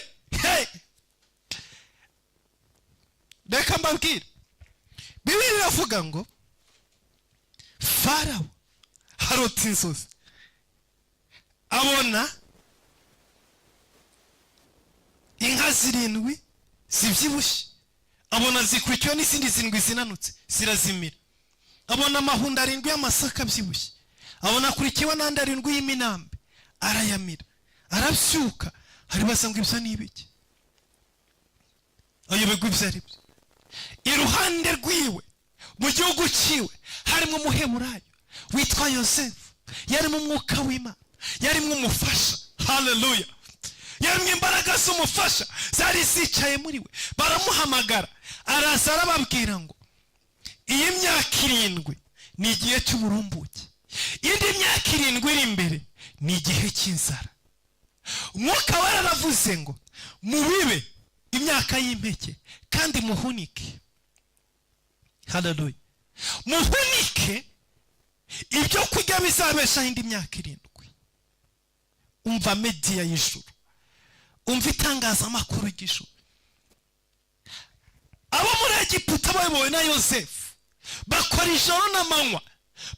Reka mbabwire, Bibiliya iravuga ngo Farawo harota inzozi, abona inka 7 zibyibushye, abona zikurikiwe n'izindi 7 zinanutse zirazimira, abona amahundo 7 y'amasaka abyibushye, abona akurikiwe n'andi 7 y'iminambe arayamira, arabyuka, aribaza ngo ibyo ni ibiki, ayoberwa ibyo ari byo. Iruhande rwiwe mu gihugu ciwe harimo umuheburayo witwa Yosefu, yarimo umwuka w'Imana, yarimo umufasha. Haleluya. Yarimo imbaraga z'umufasha zari zicaye muri we. Baramuhamagara, araza arababwira ngo iyi myaka 7 ni igihe cy'uburumbuke, indi myaka 7 iri imbere ni igihe cy'inzara. Umwuka wera aravuze ngo mubibe imyaka y'impeke kandi muhunike. Haleluya. Muhunike ibyo kurya bizabeshaho indi myaka 7. Umva media y'ijuru, umva itangazamakuru ry'ijuru. Abo muri Egiputa bayobowe na Yosefu bakora ijoro n'amanywa,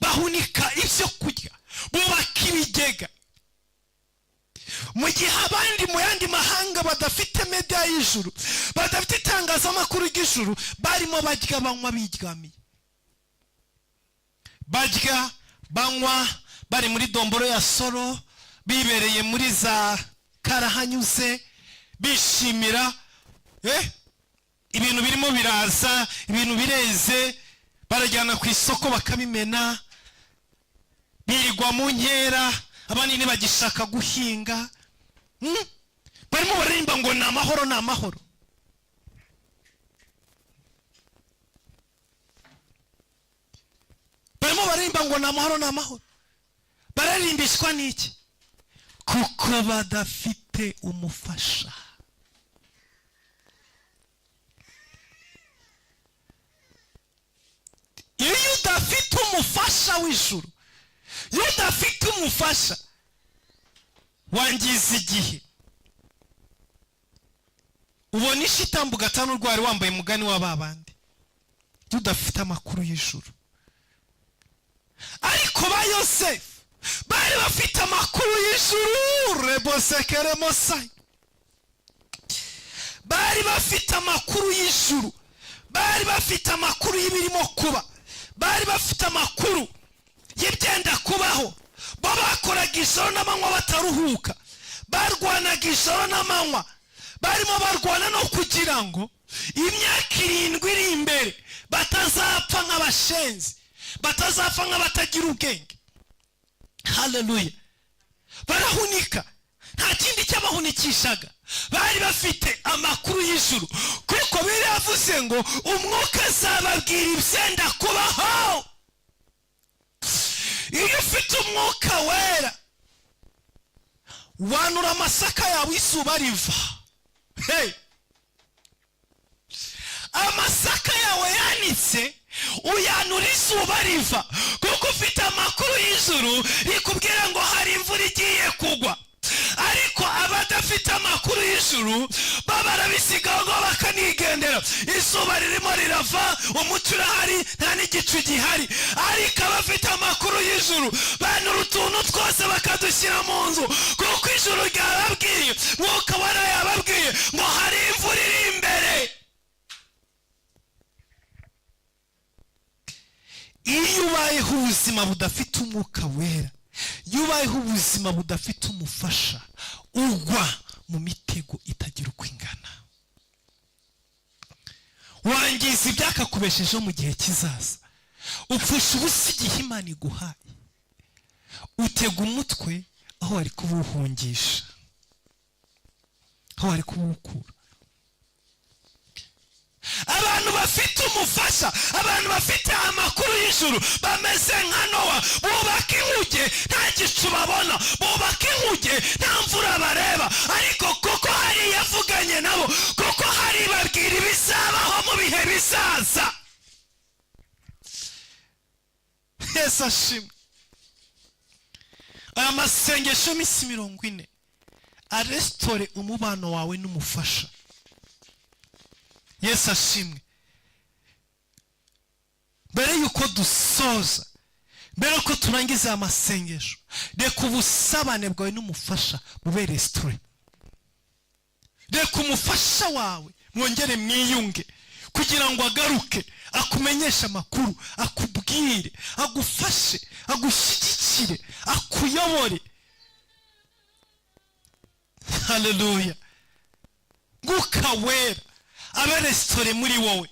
bahunika ibyo kurya, bubaka ibigega. Mu gihe abandi mu yandi mahanga badafite media y'ijuru, badafite itangazamakuru ry'ijuru, barimo barya banywa biryamiye, barya banywa bari muri domboro ya soro, bibereye muri za karahanyuze, bishimira ibintu birimo biraza, ibintu bireze, barajyana ku isoko bakabimena, birirwa mu nkera, abandi ntibagishaka guhinga. Barimo baririmba ngo ni amahoro, ni amahoro. Barimo baririmba ngo ni amahoro, ni amahoro. Bararimbishwa n'iki? Kuko badafite umufasha. Iyo udafite umufasha w'ijuru, iyo udafite umufasha, wangiza igihe. Ubona ishitambu gatanu rwari wambaye mugani w'ababandi, iyo udafite amakuru y'ijuru. Ariko ba Yosefu bari bafite amakuru y'ijuru. Rebosekere Mosai, bari bafite amakuru y'ijuru, bari bafite amakuru y'ibirimo kuba, bari bafite amakuru y'ibyenda kubaho. Bo bakoraga ijoro n'amanywa bataruhuka, barwanaga ijoro n'amanywa, barimo barwana no kugira ngo imyaka 7 iri imbere batazapfa nk'abashenzi, batazapfa nk'abatagira ubwenge. Haleluya. Barahunika, nta kindi cyabahunikishaga, bari bafite amakuru y'ijuru, kuko biravuze ngo umwuka azababwira ibyenda kubaho. Iyo ufite umwuka wera, wanura amasaka yawe izuba riva. Amasaka yawe yanitse uyanura izuba riva, kuko ufite amakuru y'ijuru rikubwira ngo hari imvura igiye kugwa. Ariko abadafite amakuru y'ijuru barabisigaho ngo bakanigendera. Izuba ririmo rirava, umucyo urahari, nta n'igicu gihari. Ariko abafite ijuru banura utuntu twose bakadushyira mu nzu, kuko ijuru ryababwiye, Mwuka Wera yababwiye ngo hari imvura iri imbere. Iyo ubayeho ubuzima budafite Umwuka Wera, iyo ubayeho ubuzima budafite umufasha, ugwa mu mitego itagira uko ingana. Wangiza ibyakakubeshejeho mu gihe kizaza, upfusha ubusa igihe Imana iguhaye, utega umutwe aho wari kubuhungisha, aho wari kubuwukura. Abantu bafite umufasha, abantu bafite amakuru y'ijuru bameze nka Nowa, bubaka inkuge nta gicu babona, bubaka inkuge nta mvura bareba, ariko kuko hari yavuganye nabo, kuko hari babwira ibizabaho mu bihe bizaza. Yesu ashimwe. Aya masengesho y'imisi 40 arestore umubano wawe n'umufasha. Yesu ashimwe. Mbere yuko dusoza, mbere yuko turangiza amasengesho, reka ubusabane bwawe n'umufasha bube restore. Reka umufasha wawe mwongere mwiyunge, kugira ngo agaruke akumenyeshe amakuru, akubwire, agufashe, agushyigikire, akuyobore. Haleluya. Mwuka Wera abe restore muri wowe.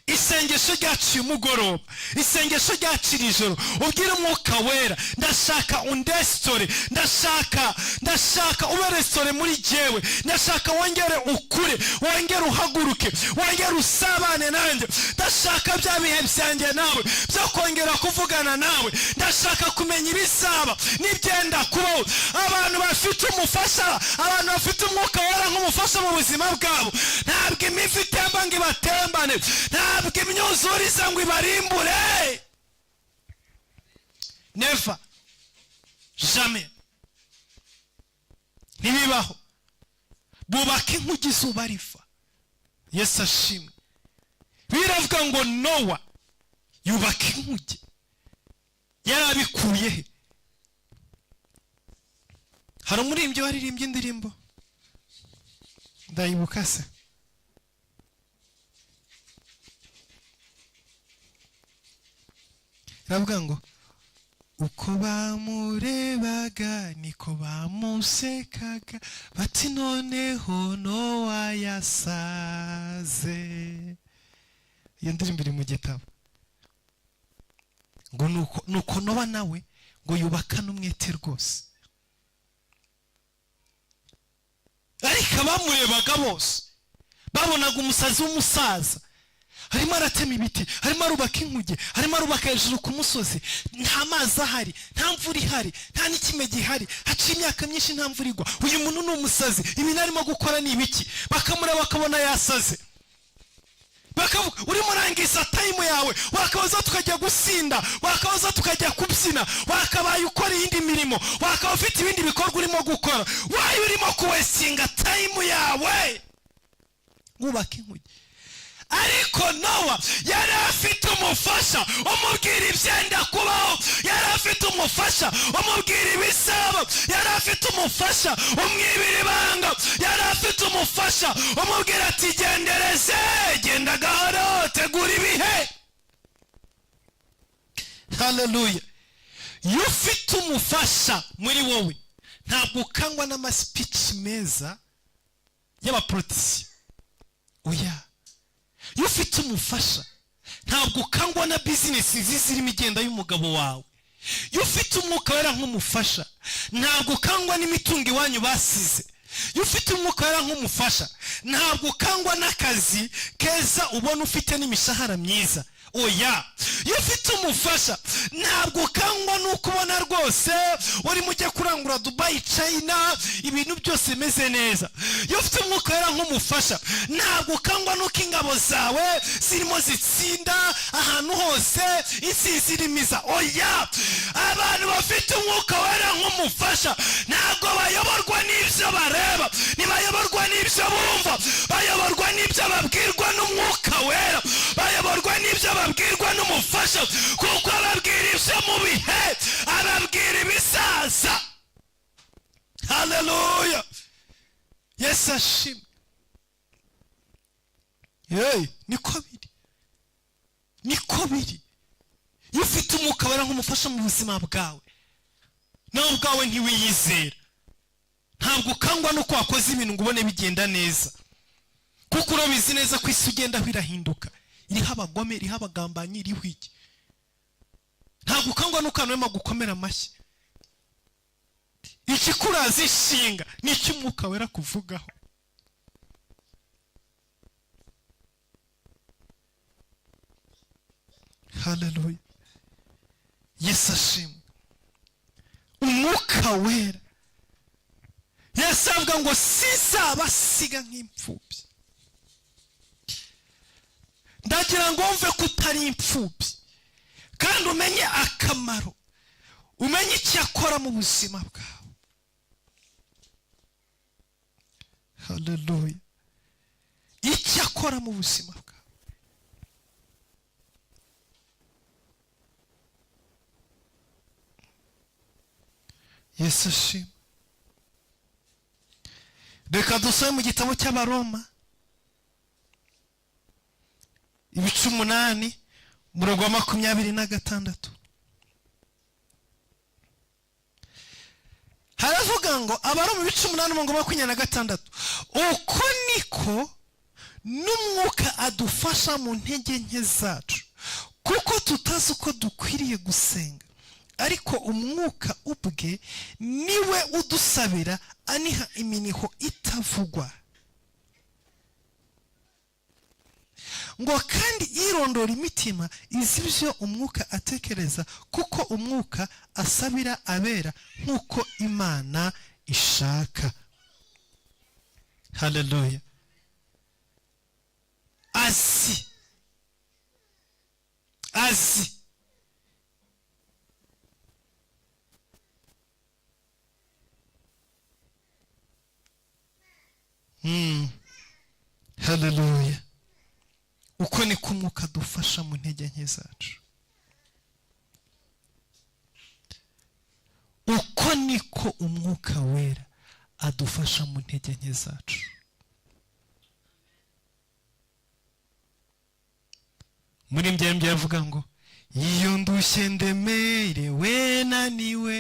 Isengesho ryaciye umugoroba, isengesho ryacira ijoro, ubwire Umwuka Wera, ndashaka undestore, ndashaka ube restore muri jewe, ndashaka wongere ukure, wongere uhaguruke, wongere usabane nanjye, ndashaka bya bihe byanjye nawe byo kongera kuvugana nawe, ndashaka kumenya ibizaba n'ibyenda kubaho. Abantu bafite umufasha, abantu bafite Umwuka Wera nk'umufasha mu buzima bwabo, ntabwo imivu itemba ngo ibatembane, ntabwo imyuzuriza ngo ibarimbure. Never, jamais, ntibibaho. Bubaka inkuge izuba riva. Yesu ashimwe. Biravuga ngo Nowa yubaka inkuge, yarabikuye he? Hari umuririmbyi waririmbye indirimbo, ndayibuka se, iravuga ngo uko bamurebaga niko bamusekaga, bati noneho Nowa yasaze. Iyo ndirimbo iri mu gitabo. Ngo nuko Nowa nawe ngo yubaka n'umwete rwose, ariko abamurebaga bose babonaga umusazi w'umusaza, harimo aratema ibiti, harimo arubaka inkuge, harimo arubaka hejuru ku musozi, nta mazi ahari, nta mvura ihari, nta n'ikime gihari, haciye imyaka myinshi nta mvura igwa. Uyu muntu ni umusazi, ibintu arimo gukora ni ibiki? Bakamureba bakabona yasaze, bakavuga urimo urangiza time yawe, wakabaza tukajya gusinda, wakabaza tukajya kubyina, wakabaye ukora iyindi mirimo, wakaba ufite ibindi bikorwa urimo gukora, wayo urimo kuwesinga time yawe wubaka inkuge. Ariko Nowa yari afite umufasha umubwira ibyenda kubaho, yari afite umufasha umubwira ibisaba, yari afite umufasha umwibira ibanga, yari afite umufasha umubwira ati gendereze, genda gahoro, tegura ibihe. Haleluya. Iyo ufite umufasha muri wowe, ntabwo ukangwa n'amaspeech meza y'abaprotisi. Oya. Iyo ufite umufasha, ntabwo ukangwa na business zirimo igenda y'umugabo wawe. Iyo ufite Umwuka Wera nk'umufasha, ntabwo ukangwa n'imitungo iwanyu basize. Iyo ufite Umwuka Wera nk'umufasha, ntabwo ukangwa n'akazi keza ubona ufite n'imishahara myiza. Oya. Iyo ufite umufasha, ntabwo ukangwa n'uko ubona rwose urimo ujya kurangura Dubai, China, ibintu byose bimeze neza. Iyo ufite Umwuka Wera nk'umufasha, ntabwo ukangwa n'uko ingabo zawe zirimo zitsinda ahantu hose, isi zirimiza. Oya. Abantu bafite Umwuka Wera nk'umufasha, ntabwo bayoborwa n'ibyo bareba, ntibayoborwa n'ibyo bumva, bayoborwa n'ibyo babwirwa n'Umwuka Wera, bayoborwa n'ibyo babwirwa n'umufasha, kuko ababwira ibyo mu bihe, Yesu ashimwe. Niko biri. Iyo ufite umwuka wera nk'umufasha mu buzima bwawe, nawe ubwawe ntiwiyizera, ntabwo ukangwa nuko wakoze ibintu ngo ubone bigenda neza, kuko urabizi neza ko isi ugenda irahinduka, iriho abagome, iriho abagambanyi, iriho iki. Ntabwo ukangwa nuko wema gukomera amashyi. Ikikuraza ishinga ni icy'umwuka wera kuvugaho. Haleluya. Yesu ashimwe. Umwuka wera, Yesu avuga ngo sizabasiga nk'imfubyi. Ndagira ngo wumve ko utari imfubyi, kandi umenye akamaro, umenye icyo akora mu buzima bwawe. Haleluya. Icyo akora mu buzima bwawe. Yesu ashimwe. Reka dusome mu gitabo cy'Abaroma ibice 8 umurongo wa 26. Haravuga ngo Abaroma ibice 8 umurongo wa 26, uko niko n'umwuka adufasha mu ntege nke zacu, kuko tutazi uko dukwiriye gusenga, ariko umwuka ubwe niwe udusabira aniha iminiho itavugwa. Ngo kandi irondora imitima izi ibyo umwuka atekereza, kuko umwuka asabira abera nk'uko Imana ishaka. Haleluya. Azi Haleluya. Uko niko umwuka adufasha mu ntege nke zacu. Uko niko umwuka wera adufasha mu ntege nke zacu. Muri mbyembye yavuga ngo iyo ndushye ndemerewe naniwe,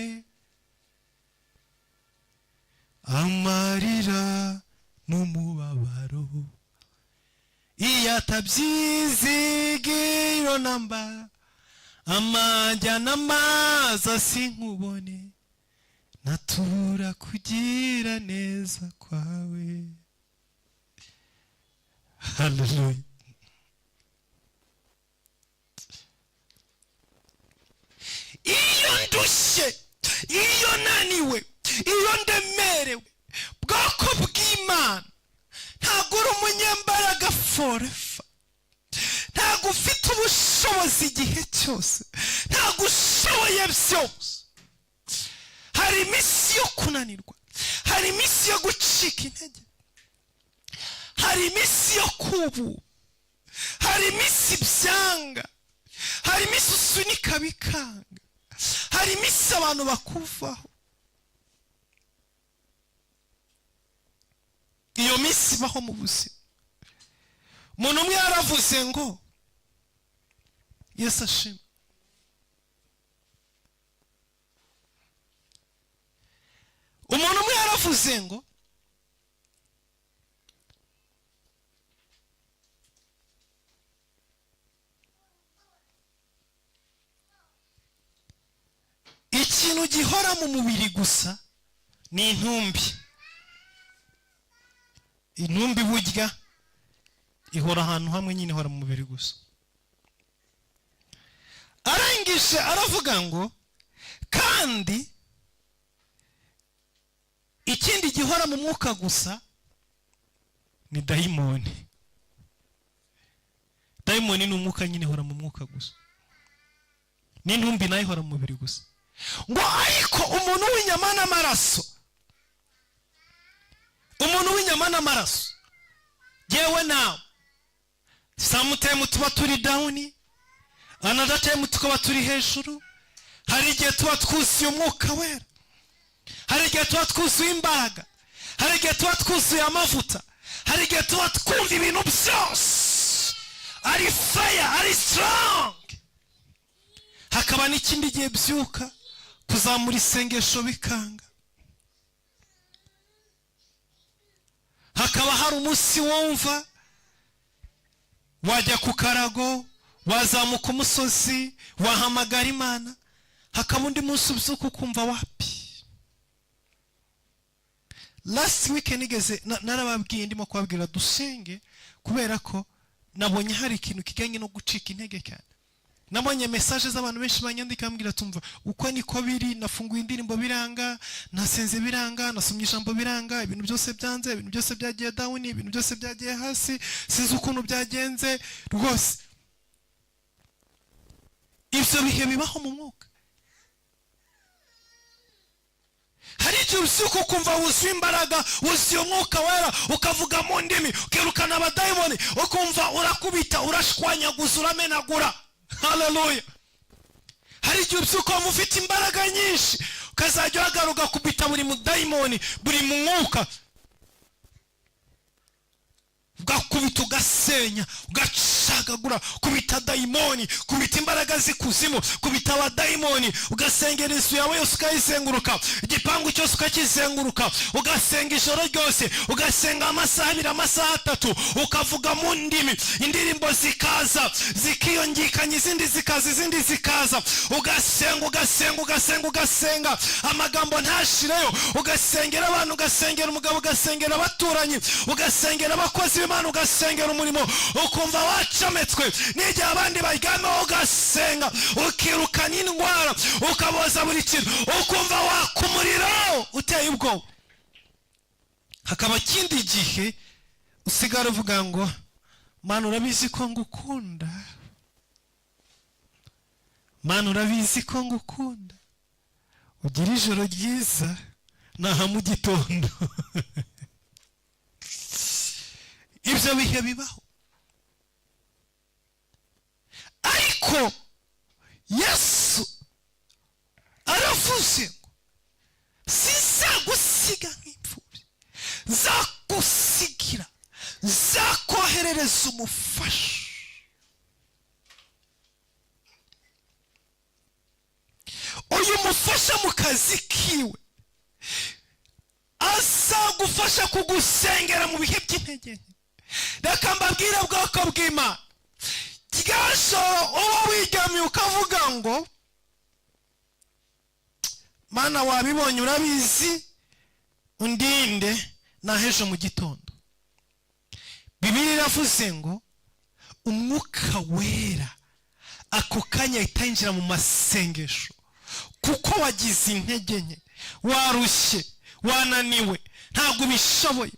amarira n'umubabaro, iyo atabyizigiro namba, amajya n'amaza sinkubone, natura kugira neza kwawe. Haleluya. Iyo ndushye, iyo naniwe, iyo ndemerewe, bwoko bw'Imana, ntabwo uri umunyembaraga forever, ntabwo ufite ubushobozi igihe cyose, ntabwo ushoboye byose. Hari iminsi yo kunanirwa, hari iminsi yo gucika intege, hari iminsi yo kubu, hari iminsi byanga, hari iminsi usunika bikanga, hari iminsi abantu bakuvaho. Iyo minsi ibaho mu buzima. Umuntu umwe yaravuze ngo, Yesu ashimwe, umuntu umwe yaravuze ngo ikintu gihora mu mubiri gusa ni intumbi. Intumbi burya ihora ahantu hamwe, nyine ihora mu mubiri gusa. Arangije aravuga ngo kandi ikindi gihora mu mwuka gusa ni dayimoni. Dayimoni ni umwuka nyine ihora mu mwuka gusa, n'intumbi nayo ihora mu mubiri gusa. Ngo ariko umuntu w'inyama n'amaraso, umuntu w'inyama n'amaraso, yewe nawe, samutime tuba turi down, another time tukaba turi hejuru. Hari igihe tuba twuzuye umwuka wera, hari igihe tuba twuzuye imbaraga, hari igihe tuba twuzuye amavuta, hari igihe tuba twumva ibintu byose ari fire, ari strong. Hakaba n'ikindi gihe byuka kuzamura isengesho bikanga. Hakaba hari umunsi wumva wajya ku karago, wazamuka umusozi, wahamagara Imana. Hakaba undi munsi ubyuka ukumva wapi. Last week nigeze narababwiye, ndimo kubabwira dusenge kubera ko nabonye hari ikintu kijyanye no gucika intege cyane. Nabonye message z'abantu benshi banyandika ambwira tumva uko niko biri, nafunguye indirimbo biranga, nasenze biranga, nasomye ijambo biranga, ibintu byose byanze, ibintu byose byagiye down, ibintu byose byagiye hasi, sinzi ukuntu byagenze rwose. Ibyo bihe bibaho mu mwuka. Hari igihe ubyuka ukumva wuzuye imbaraga, wuzuye umwuka wera, ukavuga mu ndimi, ukirukana abadayimoni, ukumva urakubita, urashwanyaguza, uramenagura. Hallelujah. Hari igihe ubyuka wumva ufite imbaraga nyinshi, ukazajya uhagaruka kubita buri mudayimoni, buri mwuka, ugakubita, ugasenya, ugacagagura, kubita dayimoni, kubita imbaraga zikuzimu, kubita abadayimoni, ugasengera inzu yawe yose ukayizenguruka, igipangu cyose ukakizenguruka, ugasenga ijoro ryose, ugasenga amasaha 2, amasaha 3, ukavuga mu ndimi, indirimbo zikaza, zikiyongikanya, izindi zikaza, izindi zikaza, ugasenga, ugasenga, ugasenga, ugasenga, amagambo ntashireyo, ugasengera abantu, ugasengera umugabo, ugasengera abaturanyi, ugasengera abakozi b'Imana, ugasengera umurimo, ukumva wacametswe. N'igihe abandi baryama ugasenga, ukirukana indwara, ukaboza buri kintu, ukumva wakumuriro uteye ubwoba. Hakaba kindi gihe usigara uvuga ngo Mana urabizi ko ngukunda, Mana urabizi ko ngukunda, ugira ijoro ryiza naha mu gitondo. Ibyo bihe bibaho. Ariko Yesu aravuze ngo sizagusiga nk'imfubyi, zagusigira, zakoherereza umufasha. Uyu mufasha mu kazi kiwe azagufasha kugusengera mu bihe by'intege nke. Reka mbabwire bwoko bw'Imana, ryashoro uba wiryamiye ukavuga ngo Mana wabibonye urabizi, undinde nahejo mu gitondo. Bibiliya iravuze ngo umwuka wera ako kanya itangira mu masengesho, kuko wagize intege nke, warushye, wananiwe, ntabwo ubishoboye,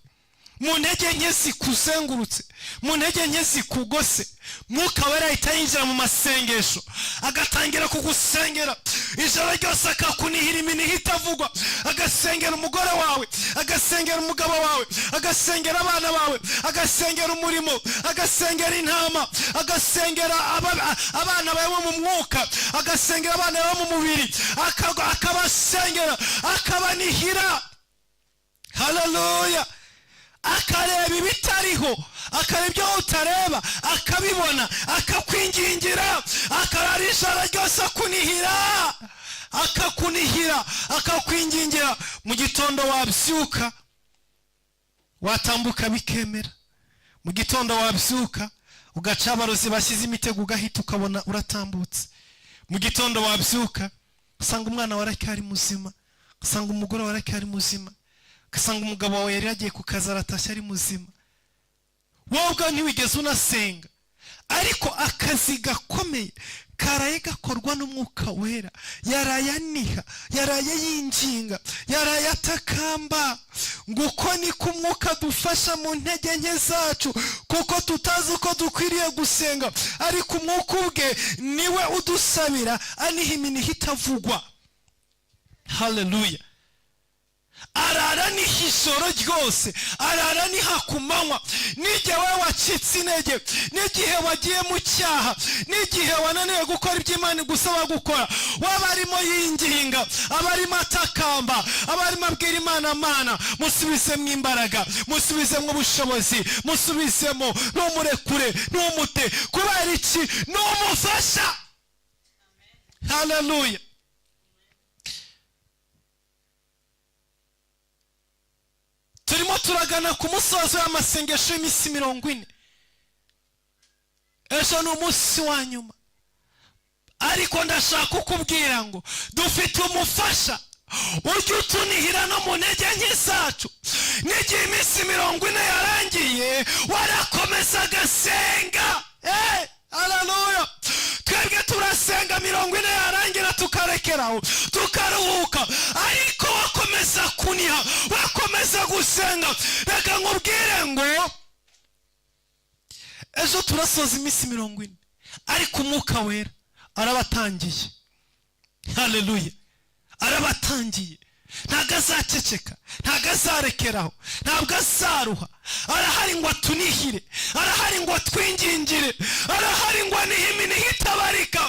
mu ntege nke zikuzengurutse, mu ntege nke zikugose. Mwuka wera itangira mu masengesho, agatangira kugusengera ijoro ryose, akakunihira iminiho itavugwa, agasengera umugore wawe, agasengera umugabo wawe, agasengera abana bawe, agasengera umurimo, agasengera intama, agasengera abana bawe mu mwuka, agasengera abana bawe mu mubiri, akabasengera, akabanihira. Hallelujah. Akareba ibitariho, akareba ibyo utareba, akabibona, akakwingingira, akarara ijoro ryose akunihira, akakunihira, akakwingingira. Mu gitondo wabyuka, watambuka bikemera. Mu gitondo wabyuka, ugaca abarozi bashyize imitego, ugahita ukabona uratambutse. Mu gitondo wabyuka, usanga umwana waracyari muzima, usanga umugore waracyari muzima, ugasanga umugabo wawe yari yagiye ku kazi aratashye ari muzima. Wowe ubwawe ntiwigeze unasenga, ariko akazi gakomeye karaye gakorwa n'umwuka wera. Yaraye aniha, yaraye yinginga, yaraye atakamba, nguko niko umwuka dufasha mu ntege nke zacu, kuko tutazi uko dukwiriye gusenga, ariko umwuka ubwe niwe udusabira aniha iminiho itavugwa. Hallelujah. arara n'ijoro ryose, arara n'ihakumanywa. n'igihe wowe wacitse intege, n'igihe wagiye mu cyaha, n'igihe wananiwe gukora ibyo Imana igusaba gukora, waba arimo yinginga, aba arimo atakamba, aba arimo abwira Imana, Mana musubizemo imbaraga, musubizemo ubushobozi, musubizemo, ntumurekure, ntumute. kubera iki? n'umufasha. haleluya. turimo turagana ku musozo w'amasengesho y'iminsi 40. ejo ni umunsi wa nyuma, ariko ndashaka kukubwira ngo dufite umufasha ujya utunihira no mu ntege nke zacu. n'igihe iminsi 40 yarangiye, warakomeza agasenga. haleluya. twebwe turasenga 40 yarangira tukarekeraho, tukaruhuka, ariko wakomeza kuniha, wakomeza gusenga. reka nkubwire ngo ejo turasoza iminsi 40, ariko Umwuka Wera arabatangiye. haleluya. arabatangiye. ntabwo azaceceka, ntabwo azarekeraho, ntabwo azaruha. arahari ngo atunihire, arahari ngo atwingingire, arahari ngo anihe itabarika.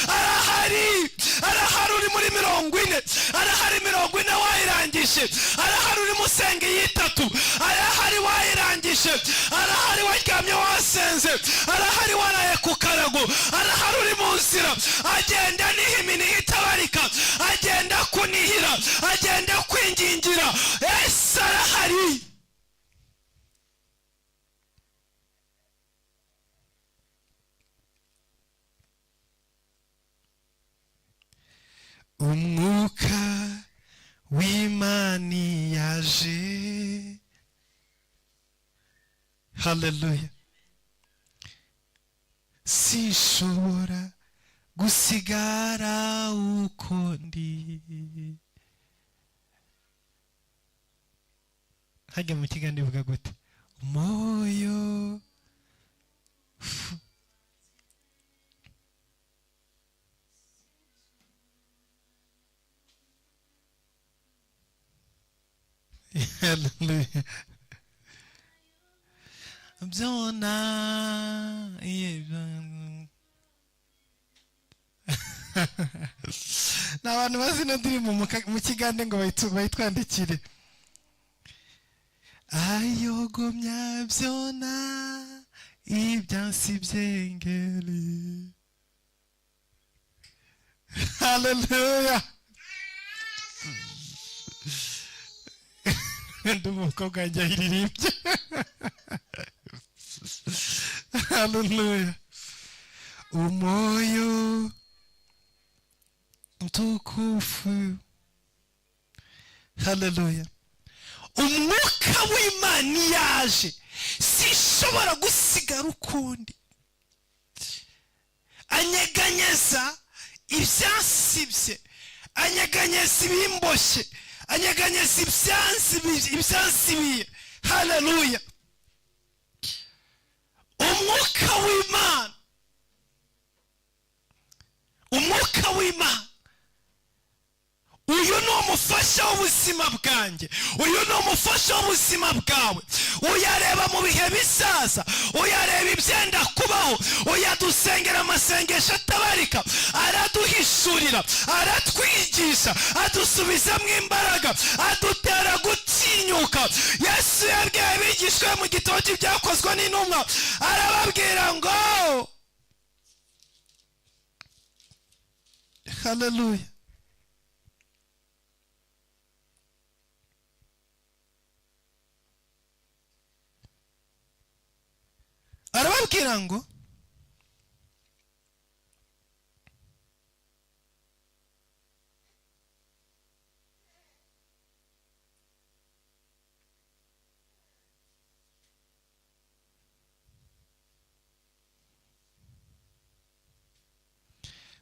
arahari uri muri 40, arahari 40 wayirangije, arahari uri musenga 3, arahari wayirangije, arahari waryamye wasenze, arahari waraye ku karago, arahari uri mu nzira, agenda anihe itabarika, agenda kunihira, agenda kwingingira. Yesu arahari. Umwuka w'Imana yaje. haleluya. sinshobora gusigara uko ndi. hajya mu kiganiro ivuga gute? moyo haleluya. byona n'abantu bazi no ndirimbo mu kiganiro ngo bayitwandikire. ayogomya byona ibyansi byengeri. haleluya. ndi umukobwa wanjye ayiririmbye. haleluya. umoyo mtukufu. haleluya. Umwuka w'Imana yaje, sinshobora gusigara ukundi. anyeganyeza ibyansibye, anyeganyeza ibimboshye, anyeganyeza ibyansibiye. haleluya. umwuka w'Imana, umwuka w'Imana, uyu ni umufasha w'ubuzima bwanjye, uyu ni umufasha w'ubuzima bwawe. uyareba mu bihe bisaza, uyareba ibyenda kubaho, uyadusengera amasengesho atabarika, araduhishurira, aratwigisha, adusubizamo imbaraga, adutera gutinyuka. Yesu yabwiye abigishwa mu gitabo cy'ibyakozwe n'intumwa, arababwira ngo haleluya. arababwira ngo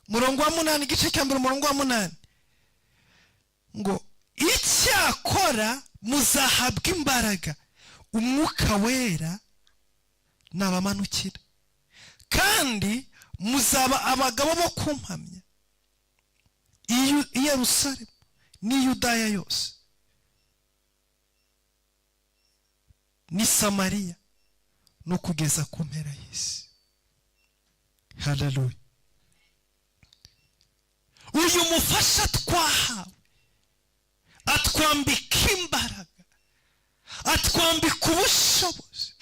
murongo wa 8, igice cya mbere umurongo wa 8, ngo icyakora muzahabwa imbaraga Umwuka Wera nabamanukira, kandi muzaba abagabo bo kumpamya i Yerusalemu n'i Yudaya yose ni Samariya no kugeza ku mpera y'isi. Haleluya. Uyu mufasha twahawe atwambika imbaraga, atwambika ubushobozi,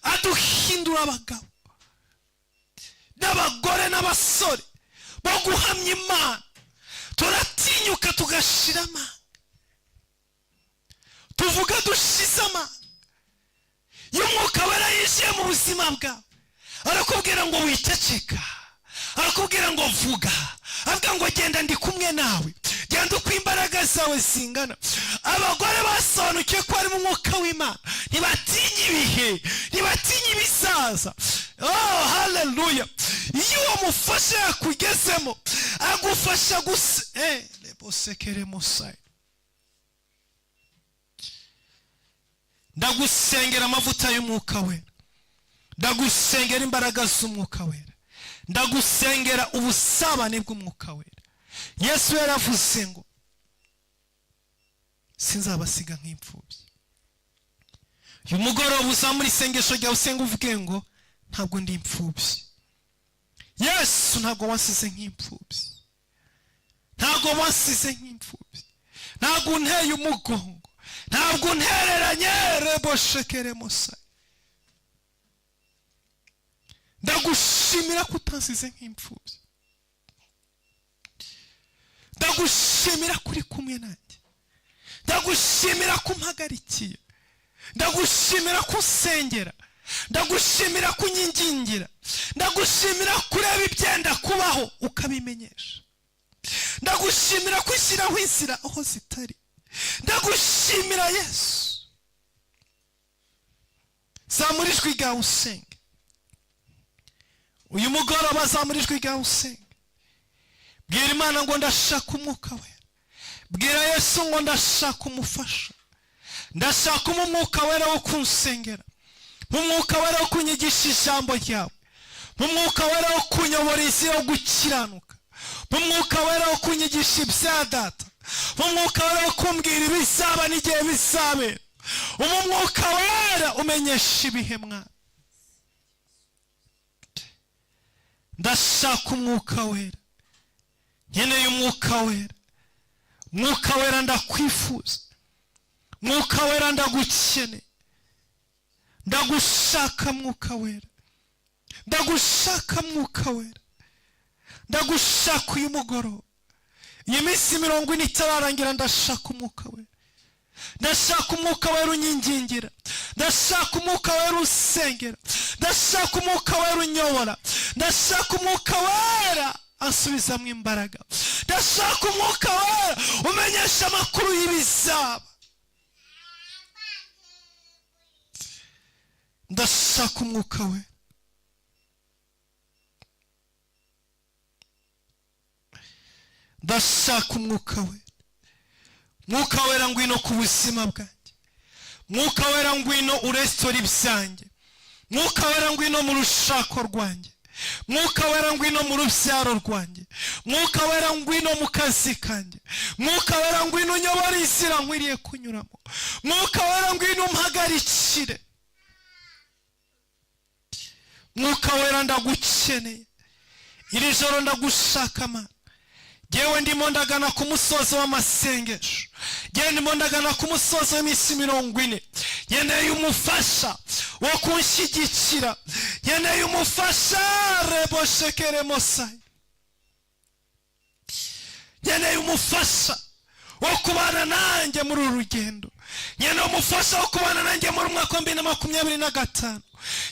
aduhindura abagabo n'abagore n'abasore bo guhamya Imana. Turatinyuka tugashira amanga, tuvuga dushize amanga. Iyo Umwuka Wera yinjiye mu buzima bwawe arakubwira ngo wiceceka, arakubwira ngo vuga, avuga ngo genda ndi kumwe nawe, genda uko imbaraga zawe zingana. Abagore basobanukiwe ko ari mu Mwuka w'Imana ntibatinya ibihe, ntibatinya ibisaza. Oh, haleluya. Iyo uwo mufasha yakugezemo agufasha lebosekere musayi. Ndagusengera amavuta y'Umwuka Wera, ndagusengera imbaraga z'Umwuka Wera, ndagusengera ubusabane bw'Umwuka Wera. Yesu yaravuze ngo sinzabasiga nk'imfubyi. Uyu mugoroba uzamura isengesho ryawe usenga uvuge ngo ntabwo ndi imfubyi. Yesu ntabwo wansize nk'imfubyi, ntabwo wansize nk'imfubyi, ntabwo unteye umugongo, ntabwo untereranye. Reboshekere musayi. Ndagushimira ko utansize nk'imfubyi, ndagushimira kuri kumwe nanjye, ndagushimira ko umpagarikiye, ndagushimira ko usengera, ndagushimira ko unyingingira, ndagushimira kureba ibyenda kubaho ukabimenyesha, ndagushimira ko ushyiraho inzira aho zitari. Ndagushimira Yesu. Zamura ijwi ryawe usenge. Uyu mugoroba zamura ijwi ryawe usenge. Bwira Imana ngo ndashaka Umwuka Wera. Bwira Yesu ngo ndashaka umufasha, ndashaka Umwuka Wera wo kunsengera, Umwuka Wera wo kunyigisha ijambo ryawe, Umwuka Wera wo kunyobora inzira yo gukiranuka, Umwuka Wera wo kunyigisha ibya data, Umwuka Wera wo kumbwira ibizaba n'igihe bizabera, Umwuka Wera umenyesha ibihe mwana. Ndashaka Umwuka Wera, nkeneye Umwuka Wera. Mwuka Wera ndakwifuza, Mwuka Wera ndagukeneye, ndagushaka Mwuka Wera, ndagushaka Mwuka Wera, ndagushaka uyu mugoroba. Iyi minsi 40 itararangira ndashaka Umwuka Wera, ndashaka Umwuka Wera unyingingira, ndashaka Umwuka Wera usengera, ndashaka Umwuka Wera unyobora, ndashaka Umwuka Wera asubizamo imbaraga, ndashaka Umwuka Wera umenyesha amakuru y'ibizaba. Ndashaka Umwuka Wera. Ndashaka Umwuka Wera. Mwuka Wera ngwino ku buzima bwanjye, Mwuka Wera ngwino urestora ibyanjye, Mwuka Wera ngwino mu rushako rwanjye, Mwuka Wera ngwino mu rubyaro rwanjye, Mwuka Wera ngwino mu kazi kanjye, Mwuka Wera ngwino unyobora inzira nkwiriye kunyuramo, Mwuka Wera ngwino umpagarikire. Mwuka Wera ndagukeneye, iri joro ndagushaka Mana. Jewe ndimo ndagana ku musozo w'amasengesho, jewe ndimo ndagana ku musozo w'iminsi 40. Nkeneye umufasha wo kunshyigikira, nkeneye umufasha reboshekere musayi, nkeneye umufasha wo kubana nanjye muri uru rugendo, nkeneye umufasha wo kubana nanjye muri mwaka 2025,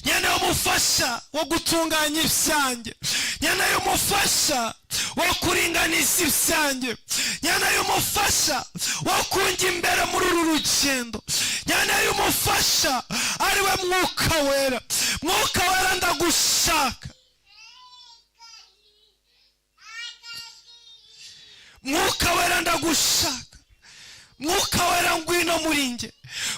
nkeneye umufasha wo gutunganya ibyanjye, nkeneye umufasha wo kuringaniza ibyanjye, nkeneye umufasha wo kunjya imbere muri uru rugendo, nkeneye umufasha ariwe Mwuka Wera. Mwuka Wera ndagushaka, Mwuka Wera ndagushaka, Mwuka Wera ngwino muri nge,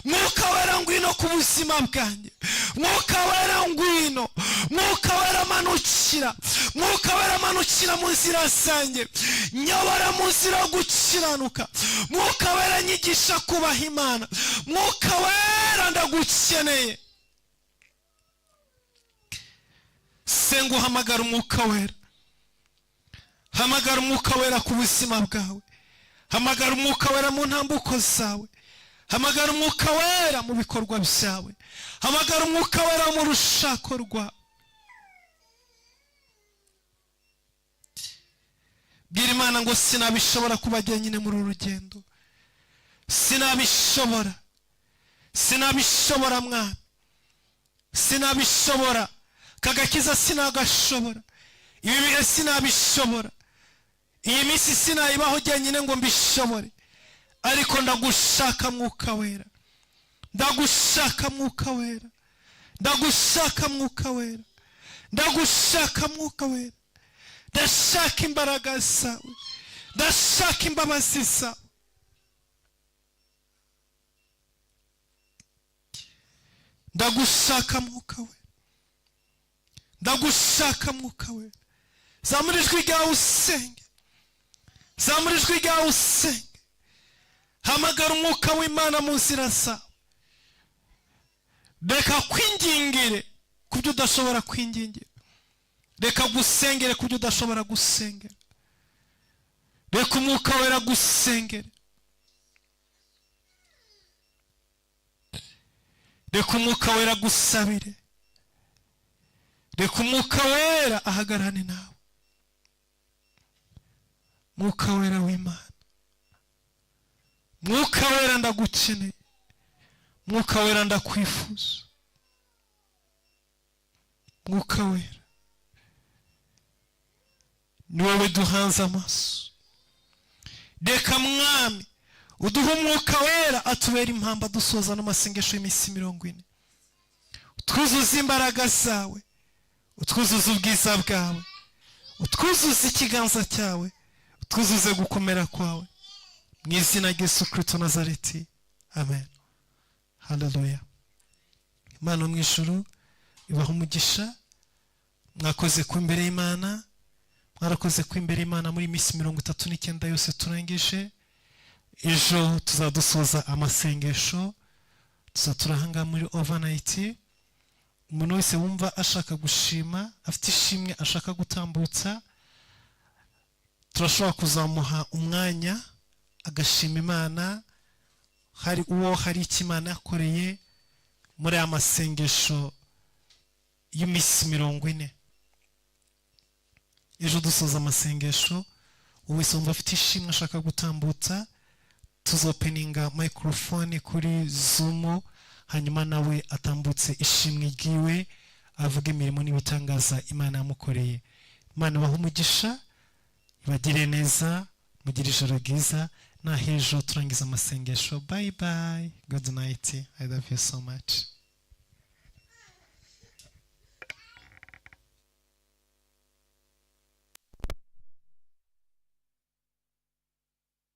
Mwuka Wera ngwino ku buzima bwanjye, Mwuka Wera ngwino mwuka wera manukira, mwuka wera manukira mu nzira zanjye, nyobora mu nzira yo gukiranuka, mwuka wera nyigisha kubaha Imana, mwuka wera ndagukeneye. Senga uhamagara umwuka wera, hamagara umwuka wera ku buzima bwawe, hamagara umwuka wera mu ntambuko zawe, hamagara umwuka wera mu bikorwa byawe, hamagara umwuka wera mu rushako rwawe. Bwira Imana ngo sinabishobora kuba jyenyine muri uru rugendo, sinabishobora, sinabishobora Mwami, sinabishobora, kagakiza sinagashobora, ibi bihe sinabishobora, iyi minsi sinayibaho jyenyine ngo mbishobore, ariko ndagushaka mwuka wera, ndagushaka mwuka wera, ndagushaka mwuka wera, ndagushaka mwuka wera, ndashaka imbaraga zawe, ndashaka imbabazi zawe. Ndagushaka mwuka wera, ndagushaka mwuka wera. Zamura ijwi ryawe usenge, zamura ijwi ryawe usenge, hamagara umwuka w'Imana mu nzira zawe. Reka kwingingire ku byo udashobora kwingingira, reka gusengere ku byo udashobora gusengera, reka umwuka wera gusengere, reka umwuka wera gusabire, reka umwuka wera ahagarane nawe. Mwuka wera w'Imana, mwuka wera ndagukeneye, mwuka wera ndakwifuza, mwuka wera ni wowe duhanze amaso. Reka Mwami uduhe umwuka wera atubera impamba dusoza n'amasengesho y'iminsi 40, utwuzuza imbaraga zawe, utwuzuza ubwiza bwawe, utwuzuza ikiganza cyawe, utwuzuze gukomera kwawe, mu izina rya Yesu Kristo Nazareti, amen. Haleluya. Imana mu ijuru ibaha umugisha. Mwakoze ku imbere y'Imana, mwarakoze ku imbere y'Imana muri minsi 39 yose turangije. Ejo tuzadusoza amasengesho, tuzaturahanga muri overnight. Umuntu wese wumva ashaka gushima, afite ishimwe ashaka gutambutsa, turashobora kuzamuha umwanya agashima Imana, hari uwo hari ikimana yakoreye muri amasengesho y'iminsi 40. Ejo dusoza amasengesho, uwese wumva afite ishimwe ashaka gutambutsa, tuzopeninga microphone kuri Zoom, hanyuma nawe atambutse ishimwe ryiwe, avuga imirimo n'ibitangaza Imana yamukoreye. Imana ibahe umugisha, ibagire neza, mugire ijoro ryiza, na hejo turangiza amasengesho. Bye bye, good night, I love you so much.